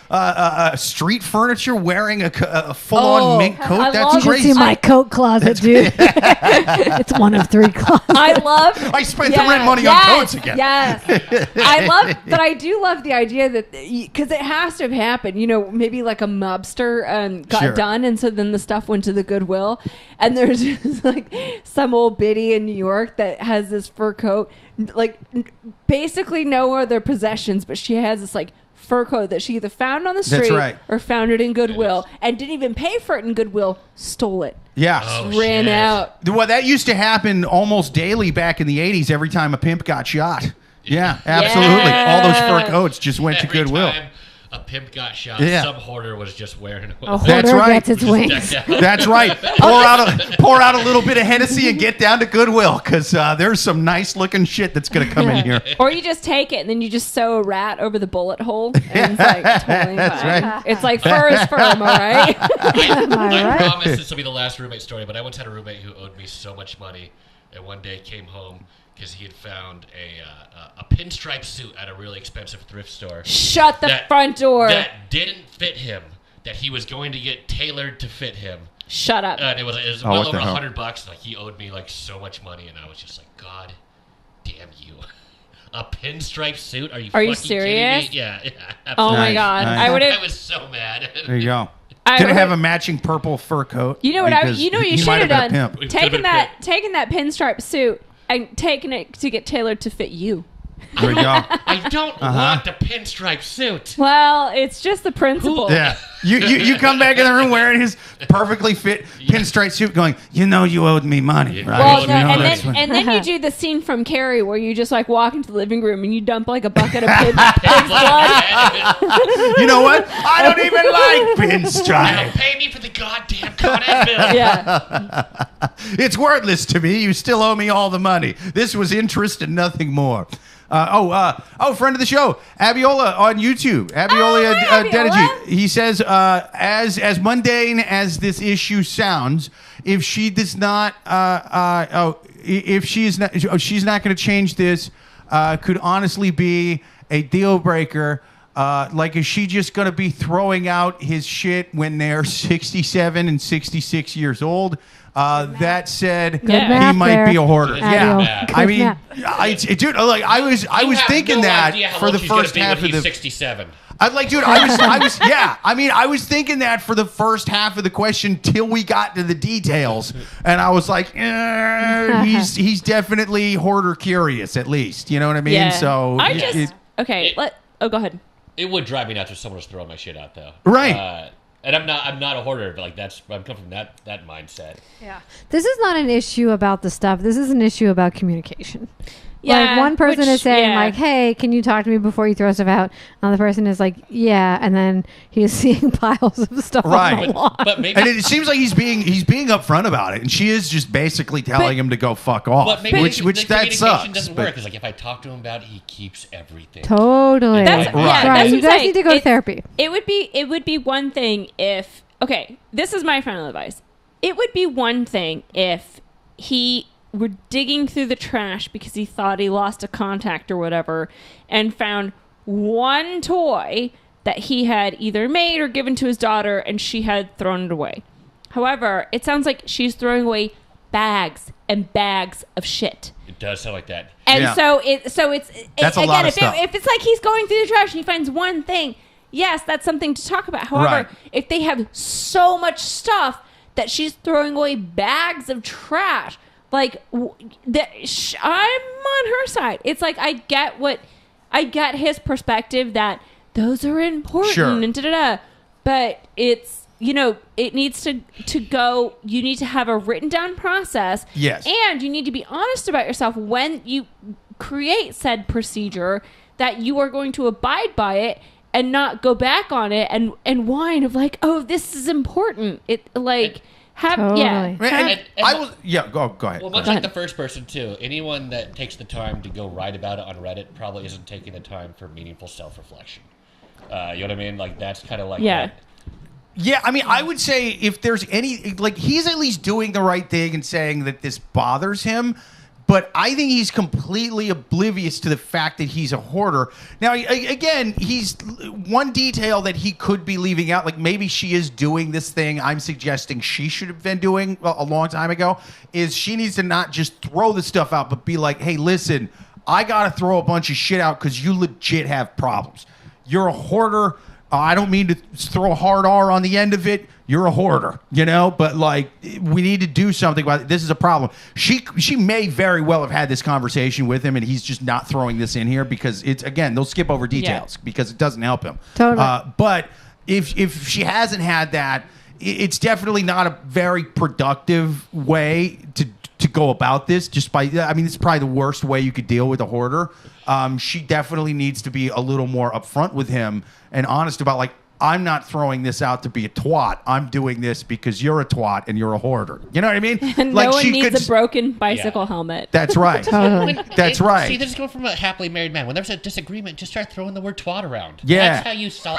street furniture wearing a full-on mink coat? I That's love- You should crazy. see my coat closet, dude. It's one of 3 closets. I love. I spent the rent money on coats again. Yes, I love, but I do love the idea that because it has to have happened. Maybe like a mobster got Sure. done, and so then the stuff went to the Goodwill, and there's just like some old biddy in New York that has this fur coat, like basically no other possessions, but she has this like fur coat that she either found on the That's street right. or found it in Goodwill, and didn't even pay for it in Goodwill, stole it. Yeah. Oh, Ran shit. out. Well, that used to happen almost daily back in the 80s every time a pimp got shot. Yeah, absolutely. Yeah. All those fur coats just went to Every Goodwill. time a pimp got shot, Yeah. some hoarder was just wearing it. A That's hoarder right. gets its wings. That's right. Pour out a little bit of Hennessy and get down to Goodwill because there's some nice looking shit that's going to come in here. Or you just take it and then you just sew a rat over the bullet hole. And it's like totally That's fine. right. It's like fur is fur, am I right? Am I I right? promise this will be the last roommate story, but I once had a roommate who owed me so much money and one day came home because he had found a pinstripe suit at a really expensive thrift store. Shut the front door. That didn't fit him. That he was going to get tailored to fit him. Shut up. And it was well over $100. Like he owed me like so much money, and I was just like, God damn you. A pinstripe suit? Are you serious? kidding me? Yeah. Oh my God. Nice. I was so mad. There you go. Could have a matching purple fur coat. You know what you should have done? Taking that pinstripe suit and taking it to get tailored to fit you. There you go. I don't want the pinstripe suit. Well, it's just the principle. Yeah. You come back in the room wearing his perfectly fit pinstripe suit going, you owed me money, right? Well, and then you do the scene from Carrie where you just like walk into the living room and you dump like a bucket of pig's blood. You know what? I don't even like pinstripe. Pay me for the goddamn Con Ed bill. Yeah. It's worthless to me. You still owe me all the money. This was interest and nothing more. Friend of the show, Abiola on YouTube. Abiola Dedigy. He says, as mundane as this issue sounds, if she does not, if she's not going to change this, could honestly be a deal breaker. Like, is she just going to be throwing out his shit when they're 67 and 66 years old? That said, he might be a hoarder. Yeah, I mean, dude, like I was thinking that for the first half of the 67. I was thinking that for the first half of the question till we got to the details, and I was like, he's definitely hoarder curious, at least. You know what I mean? Yeah. So go ahead. It would drive me nuts if someone was throwing my shit out, though. Right. And I'm not a hoarder, but like I'm coming from that mindset. Yeah. This is not an issue about the stuff. This is an issue about communication. Yeah, like one person is saying like, "Hey, can you talk to me before you throw stuff out?" Another person is like, "Yeah," and then he's seeing piles of stuff on the lawn. But maybe, and it seems like he's being upfront about it, and she is just basically telling him to go fuck off. But maybe which the that sucks. Doesn't work. It's like if I talk to him about it, he keeps everything. Totally. That's right. You guys need to go to therapy. It would be one thing if this is my final advice. It would be one thing if he were digging through the trash because he thought he lost a contact or whatever and found one toy that he had either made or given to his daughter and she had thrown it away. However, it sounds like she's throwing away bags and bags of shit. It does sound like that. And so it's that's a lot of stuff. If it's like he's going through the trash and he finds one thing, yes, that's something to talk about. However, if they have so much stuff that she's throwing away bags of trash, like, I'm on her side. It's like I get his perspective that those are important and da-da-da. But it's, it needs to go. You need to have a written down process. Yes. And you need to be honest about yourself when you create said procedure that you are going to abide by it and not go back on it and whine of like, oh, this is important. Go ahead. Well, much like the first person too, anyone that takes the time to go write about it on Reddit probably isn't taking the time for meaningful self-reflection. You know what I mean? Like that's kind of like that. Yeah, I mean, I would say if there's any, like, he's at least doing the right thing and saying that this bothers him. But I think he's completely oblivious to the fact that he's a hoarder. Now, again, he's one detail that he could be leaving out. Like maybe she is doing this thing I'm suggesting she should have been doing a long time ago. Is she needs to not just throw the stuff out, but be like, hey, listen, I got to throw a bunch of shit out because you legit have problems. You're a hoarder. I don't mean to throw a hard R on the end of it. You're a hoarder, but like we need to do something about it. This is a problem. She may very well have had this conversation with him and he's just not throwing this in here because it's, again, they'll skip over details because it doesn't help him. Totally. But if she hasn't had that, it's definitely not a very productive way to go about this. It's probably the worst way you could deal with a hoarder. She definitely needs to be a little more upfront with him and honest about like, I'm not throwing this out to be a twat. I'm doing this because you're a twat and you're a hoarder. You know what I mean? And like no one she needs could. a broken bicycle helmet. That's right. That's right. See, this is going from a happily married man. When there's a disagreement, just start throwing the word twat around. Yeah. That's how you solve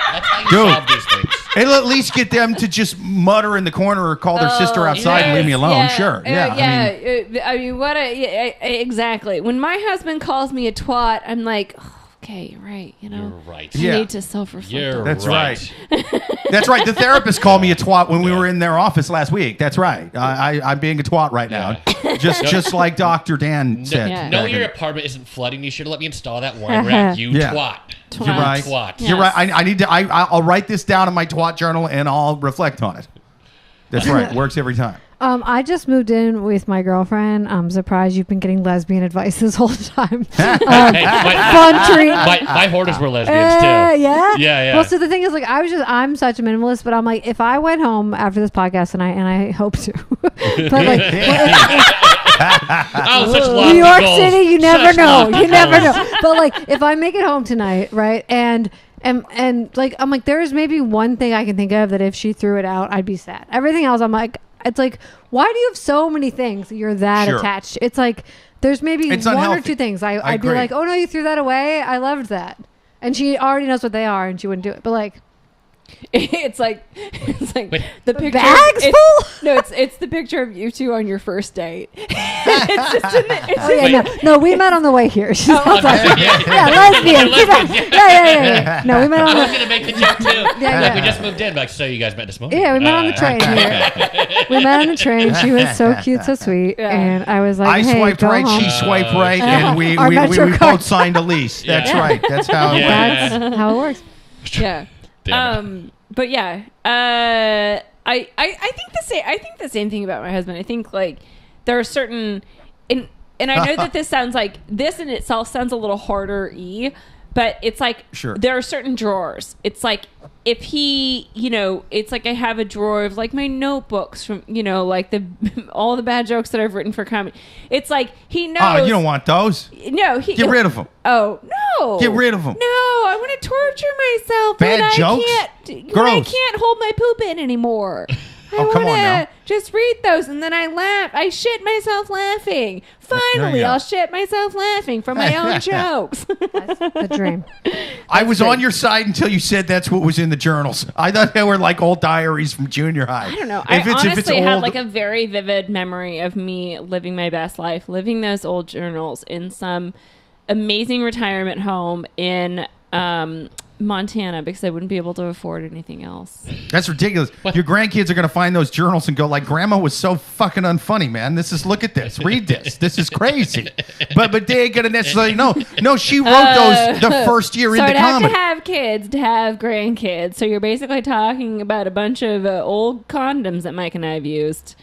these things. It'll at least get them to just mutter in the corner or call their sister outside and leave me alone. Yeah, Sure. Yeah. I mean, exactly. When my husband calls me a twat, I'm like, okay, right. You know, You're right. You Yeah. need to self-reflect. That's right. That's right. The therapist called me a twat when we were in their office last week. That's right. I'm being a twat right now. Just like Dr. Dan said. Yeah. No, your apartment isn't flooding. You should have let me install that wine rack. You twat. You're right. Twat. You're right. I need to. I'll write this down in my twat journal and I'll reflect on it. That's right. Works every time. I just moved in with my girlfriend. I'm surprised you've been getting lesbian advice this whole time. Hey, Fun treat. my hoarders were lesbians too. Yeah. Yeah. Well, so the thing is, like, I'm such a minimalist, but I'm like, if I went home after this podcast, and I hope to, but like, Such New York goals. City, you never Such know, lofty you never goals. know. But like, if I make it home tonight, right, and like, I'm like, there's maybe one thing I can think of that if she threw it out, I'd be sad. Everything else, I'm like, it's like, why do you have so many things that you're that attached? It's like, there's maybe It's one unhealthy. or two things I'd be agree. like, oh no, you threw that away. I loved that. And she already knows what they are and she wouldn't do it. But like, It's like Wait. the picture. bags full? No, it's the picture of you two on your first date. It's just in the, oh yeah, no, we met on the way here. She's all done. Yeah. Lesbian. Yeah. No, we met on I was the. gonna make the joke too. Yeah. We just moved in. Like, so you guys met this morning? Yeah, we met on the train here. We met on the train. She was so cute, so sweet, Yeah. and I was like, I "Hey, swiped go right, home." she swiped right, and we Our Metro card. both signed a lease. That's Yeah. right. That's how it Yeah. went. That's how it works. yeah. Damn it. But yeah, I think the same thing about my husband. I think like there are certain, and I know that this sounds like this in itself sounds a little harder-y, but it's like Sure. there are certain drawers. It's like if he, it's like I have a drawer of like my notebooks from, like all the bad jokes that I've written for comedy. It's like he knows. Oh, you don't want those? No, Get rid of them. Oh no! Get rid of them. No, I want to torture myself. Bad when jokes? When I Gross. can't hold my poop in anymore. Oh, come on now. Just read those, and then I laugh. I shit myself laughing. Finally, go. I'll shit myself laughing from my own jokes. That's the dream. I was on your side until you said that's what was in the journals. I thought they were like old diaries from junior high. I don't know. If it's I honestly have old- like a very vivid memory of me living my best life, living those old journals in some amazing retirement home in Montana because I wouldn't be able to afford anything else. That's ridiculous. Your grandkids are going to find those journals and go like, "Grandma was so fucking unfunny, man. Look at this. Read this. This is crazy." But they ain't going to necessarily know. No, she wrote those the first year So into I'd have comedy. to have kids to have grandkids. So you're basically talking about a bunch of old condoms that Mike and I have used.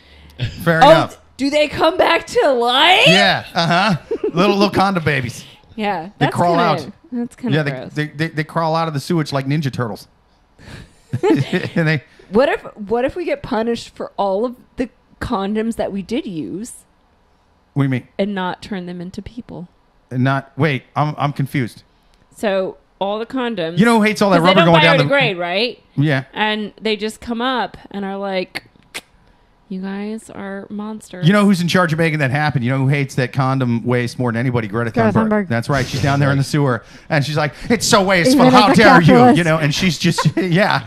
Fair enough. Do they come back to life? Yeah. Little condom babies. Yeah. They crawl out. That's kind Yeah, of gross. they crawl out of the sewage like Ninja Turtles. And they. What if we get punished for all of the condoms that we did use What do you mean? and not turn them into people? Not wait. I'm confused. So all the condoms. You know who hates all that 'cause rubber they don't going down the? biodegrade, right? Yeah. And they just come up and are like, "You guys are monsters." You know who's in charge of making that happen? You know who hates that condom waste more than anybody? Greta Greta Thunberg. Thunberg. That's right. She's down there in the sewer, and she's like, "It's so wasteful. Even How as a dare you?" capitalist. You know, and she's just, yeah.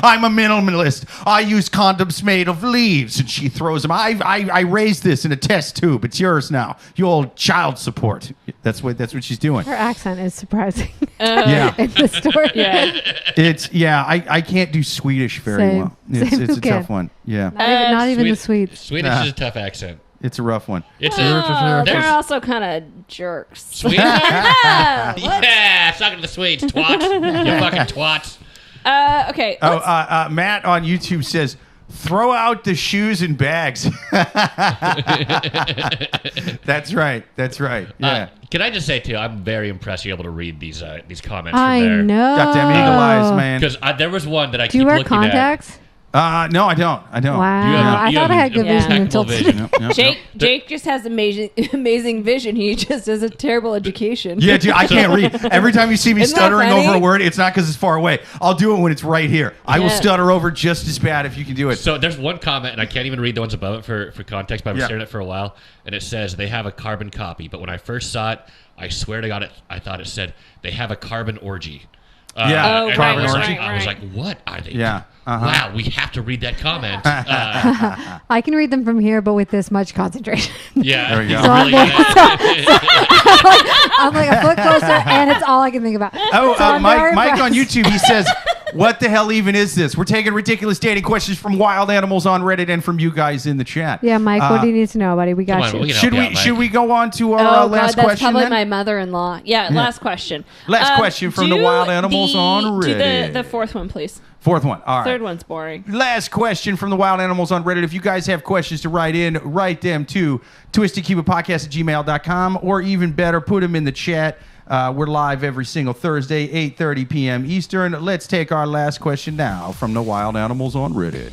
I'm a minimalist. I use condoms made of leaves, and she throws them. I raised this in a test tube. It's yours now. You old child support. That's what she's doing. Her accent is surprising Yeah. in the story. Yeah. I can't do Swedish very Same. well. It's Same, a who can? tough one. Yeah. Not even the Swedes. Swedish is a tough accent. It's a rough one. It's Oh, there's- they're also kind of jerks. Swedish? Yeah. Yeah, talking to the Swedes, twats. You fucking twats. Okay. Oh, Matt on YouTube says, "Throw out the shoes and bags." That's right. Yeah. Can I just say too, I'm very impressed you're able to read these comments I from there. know. Got them eagle eyes, man. Because there was one that I Do you keep wear looking contacts? No, I don't. Wow. I thought I had good vision until vision. Jake just has amazing vision. He just has a terrible education. Yeah, dude, I can't read. Every time you see me Isn't that stuttering funny? over a word, it's not because it's far away. I'll do it when it's right here. I will stutter over just as bad if you can do it. So there's one comment, and I can't even read the ones above it for context, but I've been staring at it for a while, and it says they have a carbon copy. But when I first saw it, I swear to God, I thought it said they have a carbon orgy. Carbon orgy. I was like, what are they? Yeah. Wow, we have to read that comment. I can read them from here, but with this much concentration. Yeah, There we go. So I'm really I'm like a foot closer, and it's all I can think about. Oh, So I'm very Mike on impressed. YouTube, he says, what the hell even is this? We're taking ridiculous dating questions from wild animals on Reddit and from you guys in the chat. Yeah, Mike, what do you need to know, buddy? We got Come on, you. we can help you out, Mike. Should we go on to our last that's question probably then? my mother-in-law. Yeah, last question. Last question from the wild animals on Reddit. Do the fourth one, please. Fourth one. All right. Third one's boring. Last question from the wild animals on Reddit. If you guys have questions to write in, write them to twistedcupidpodcast@gmail.com, or even better, put them in the chat. We're live every single Thursday, 8:30 p.m. Eastern. Let's take our last question now from the wild animals on Reddit.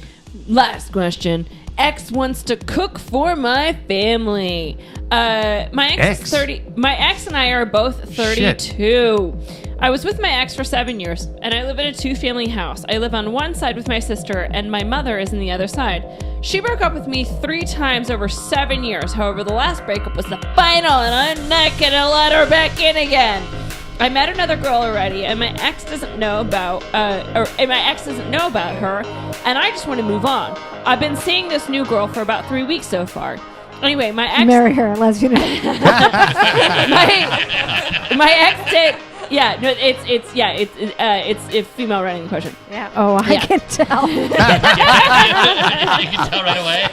Last question. X wants to cook for my family. My ex is 30. My ex and I are both 32. I was with my ex for 7 years, and I live in a 2-family house. I live on one side with my sister, and my mother is on the other side. She broke up with me 3 times over 7 years. However, the last breakup was the final, and I'm not gonna let her back in again. I met another girl already, and my ex doesn't know about her, and I just want to move on. I've been seeing this new girl for about 3 weeks so far. Anyway, my ex Marry her, lesbian. my ex did. Yeah, no, it's a female writing the question. Yeah. Oh, I can tell. You can tell right away.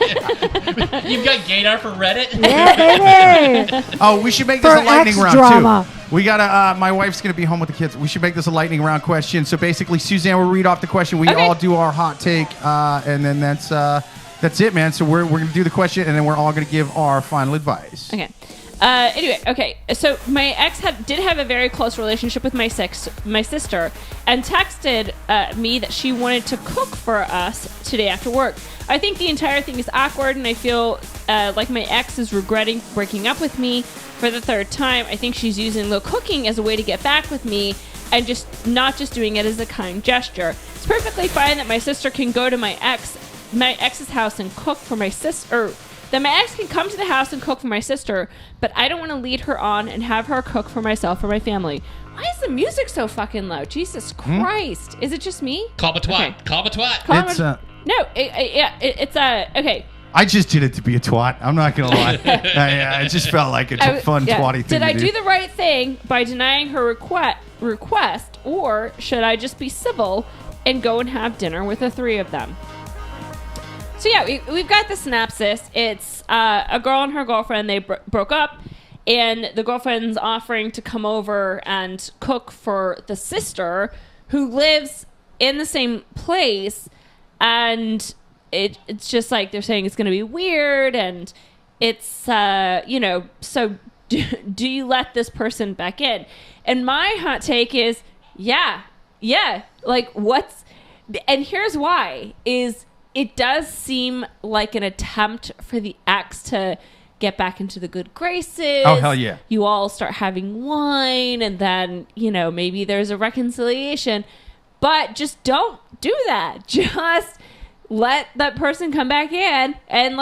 You've got gaydar for Reddit? Yeah, baby. Oh, we should make this For a lightning round X-drama. too. We gotta. My wife's gonna be home with the kids. We should make this a lightning round question. So basically, Suzanne will read off the question. We all do our hot take, and then that's it, man. So we're gonna do the question, and then we're all gonna give our final advice. Okay. Anyway, okay. So my ex did have a very close relationship with my sister, and texted me that she wanted to cook for us today after work. I think the entire thing is awkward, and I feel like my ex is regretting breaking up with me for the 3rd time. I think she's using the cooking as a way to get back with me, and just not just doing it as a kind gesture. It's perfectly fine that my sister can go to my ex's house and cook for my sister. That my ex can come to the house and cook for my sister, but I don't want to lead her on and have her cook for myself or my family. Why is the music so fucking loud? Jesus Christ. Is it just me? Call a twat. Okay. Call a twat. It's It's okay. I just did it to be a twat. I'm not gonna lie. It just felt like a fun twatty thing. Did I to do the right thing by denying her request, or should I just be civil and go and have dinner with the 3 of them? So yeah, we've got the synopsis. It's a girl and her girlfriend. They broke up, and the girlfriend's offering to come over and cook for the sister who lives in the same place. And it's just like they're saying it's going to be weird, and it's so do you let this person back in? And my hot take is yeah. Like and here's why is. It does seem like an attempt for the ex to get back into the good graces. Oh, hell yeah. You all start having wine, and then, maybe there's a reconciliation. But just don't do that. Just let that person come back in and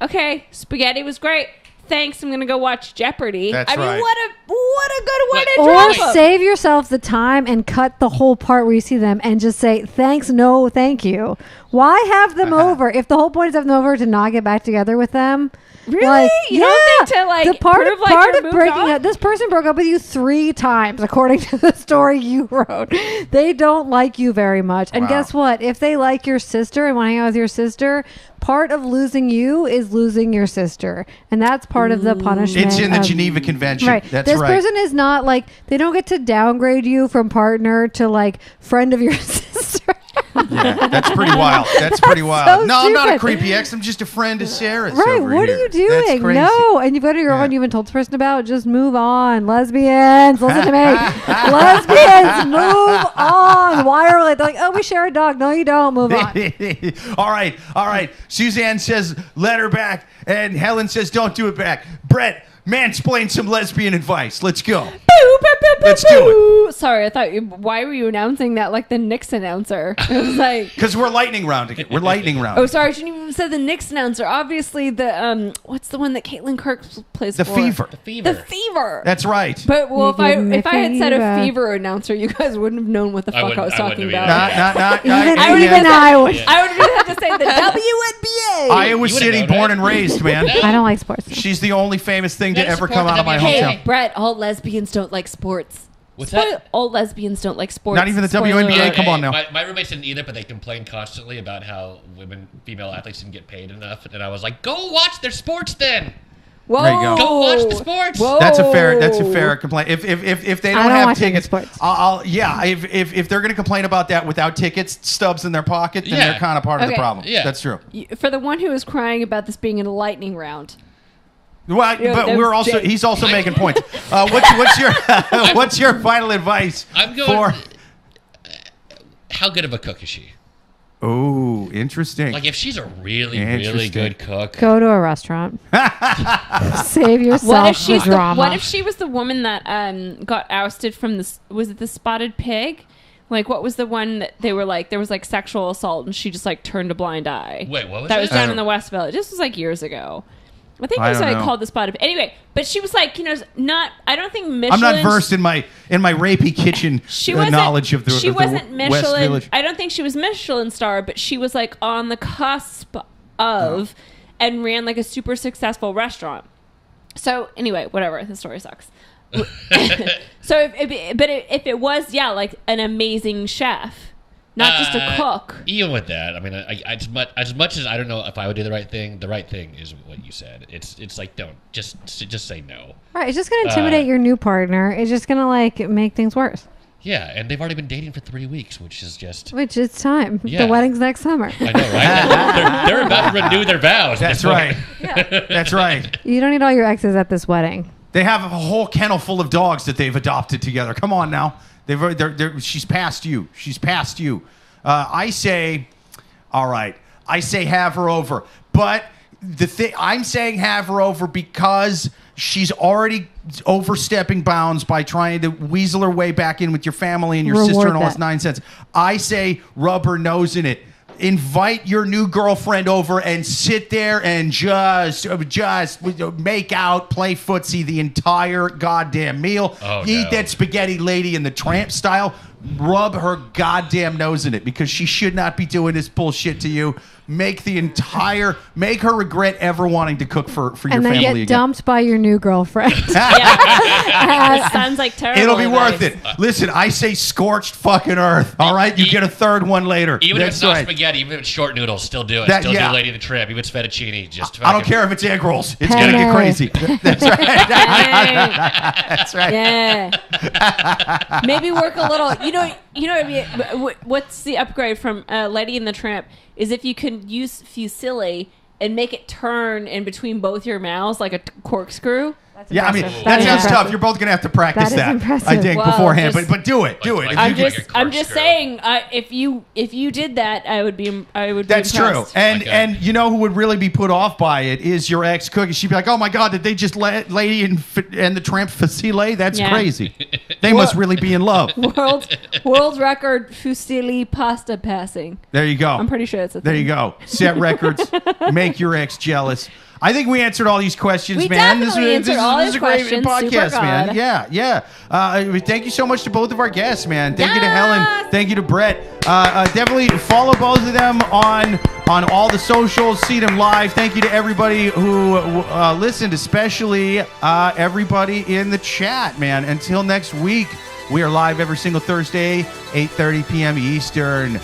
okay, spaghetti was great. Thanks, I'm going to go watch Jeopardy. That's I mean, right. what a good way to Or drop 'em. save yourself the time and cut the whole part where you see them and just say, thanks, no, thank you. Why have them over? If the whole point is having them over to not get back together with them. Really? You don't think to, the part prove of, part you're of moved breaking on? up, this person broke up with you 3 times, according to the story you wrote. They don't like you very much. And guess what? If they like your sister and want to hang out with your sister, part of losing you is losing your sister. And that's part of the punishment. It's in the Geneva Convention. Right. That's this right. person is not they don't get to downgrade you from partner to friend of your sister. Yeah, that's pretty wild. That's pretty wild. so No, I'm not a stupid. creepy ex. I'm just a friend of Sarah's. Right, over what here. are you That's doing? crazy. No, and you've got a girlfriend you haven't told this person about. Just move on. Lesbians, listen to me. Lesbians, move on. Why are we like, they're like, oh, we share a dog. No, you don't. Move on. All right. Suzanne says, let her back. And Helen says, don't do it back. Brett, mansplain some lesbian advice. Let's go. Let's do it. Sorry, I thought why were you announcing that like the Knicks announcer? It was like because we're lightning rounding it. We're lightning rounding. Oh, sorry, I shouldn't even have said the Knicks announcer. Obviously, the what's the one that Caitlin Kirk plays The for? Fever. The Fever. That's right. But well, if I had said a fever. Fever announcer, you guys wouldn't have known what the fuck I was talking about. Even I would. I would have had to say the WNBA. Iowa City, born and raised, man. I don't like sports. She's the only famous thing to Gotta ever support come the out of my WNBA. hometown. Hey, Brett, all lesbians don't like sports. What's that? All lesbians don't like sports. Not even the Spoiler WNBA. alert. Come on now. My roommates didn't either, but they complained constantly about how female athletes didn't get paid enough. And I was like, go watch their sports then. Whoa. There you go. Go watch the sports. Whoa. That's a fair complaint. If they don't I don't have watch any tickets, sports. if they're going to complain about that without tickets, stubs in their pocket, then Yeah. they're kind of part of the Okay. problem. Yeah. That's true. For the one who was crying about this being in a lightning round. Well, Yeah, but that we're was also Jake. he's also making points. What's your final advice I'm going. for? How good of a cook is she? Oh, interesting. Like, if she's a really, really Interesting. good cook. Go to a restaurant. Save yourself What if she's the drama. what if she was the woman that got ousted from the was it the Spotted Pig? Like, what was the one that they were like there was like sexual assault and she just like turned a blind eye? Wait, what was that? Was this? down in the West Village. This was like years ago. I think I it was don't like know. called the Spotted Pig. Anyway, but she was like, not. I don't think Michelin. I'm not versed in my rapey kitchen knowledge of the She of the wasn't West Michelin. Village. I don't think she was Michelin star, but she was like on the cusp of, and ran like a super successful restaurant. So anyway, whatever. The story sucks. So if it was like an amazing chef, not just a cook. Even with that, I mean, as much as I don't know if I would do the right thing is what you said. It's like, don't just say no. Right, it's just going to intimidate your new partner. It's just going to like make things worse. Yeah, and they've already been dating for 3 weeks, which is just. Which is time. Yeah. The wedding's next summer. I know, right? they're about to renew their vows. That's right. That's right. You don't need all your exes at this wedding. They have a whole kennel full of dogs that they've adopted together. Come on now. She's past you. She's past you. I say, all right. I say have her over. But I'm saying have her over because she's already overstepping bounds by trying to weasel her way back in with your family and your Reward sister-in-law's that. 9 cents. I say rub her nose in it. Invite your new girlfriend over and sit there and just make out, play footsie the entire goddamn meal. Eat that spaghetti lady in the Tramp style. Rub her goddamn nose in it because she should not be doing this bullshit to you. Make her regret ever wanting to cook for your and then family get again. dumped by your new girlfriend. This sounds like terrible. It'll be advice. worth it. Listen, I say scorched fucking earth. All right, you get a third one later. Even if That's it's not right. spaghetti, even if it's short noodles, still do it. Do Lady of the Tramp. Even if it's fettuccine, just. I don't care if it's egg rolls. It's gonna get crazy. That's right. That's right. Yeah. Maybe work a little. What's the upgrade from Lady and the Tramp is if you can use fusilli and make it turn in between both your mouths like a corkscrew. That's Yeah, I mean impressive. that is sounds impressive. tough. You're both gonna have to practice That is impressive. I think Well, beforehand, just- but do it. Like If I'm you just saying if you did that, I would be That's true. impressed. And you know who would really be put off by it is your ex cookie. She'd be like, "Oh my god, did they just let Lady and the Tramp fusilli? That's Yeah. crazy. They must really be in love." World record fusilli pasta passing. There you go. I'm pretty sure it's a thing. There you go. Set records. Make your ex jealous. I think we answered all these questions, We man. definitely answered all this these is a great questions. podcast, Super man. good. Yeah. Thank you so much to both of our guests, man. Thank you to Yes. Helen. Thank you to Brett. Definitely follow both of them on all the socials. See them live. Thank you to everybody who listened, especially everybody in the chat, man. Until next week, we are live every single Thursday, 8:30 p.m. Eastern.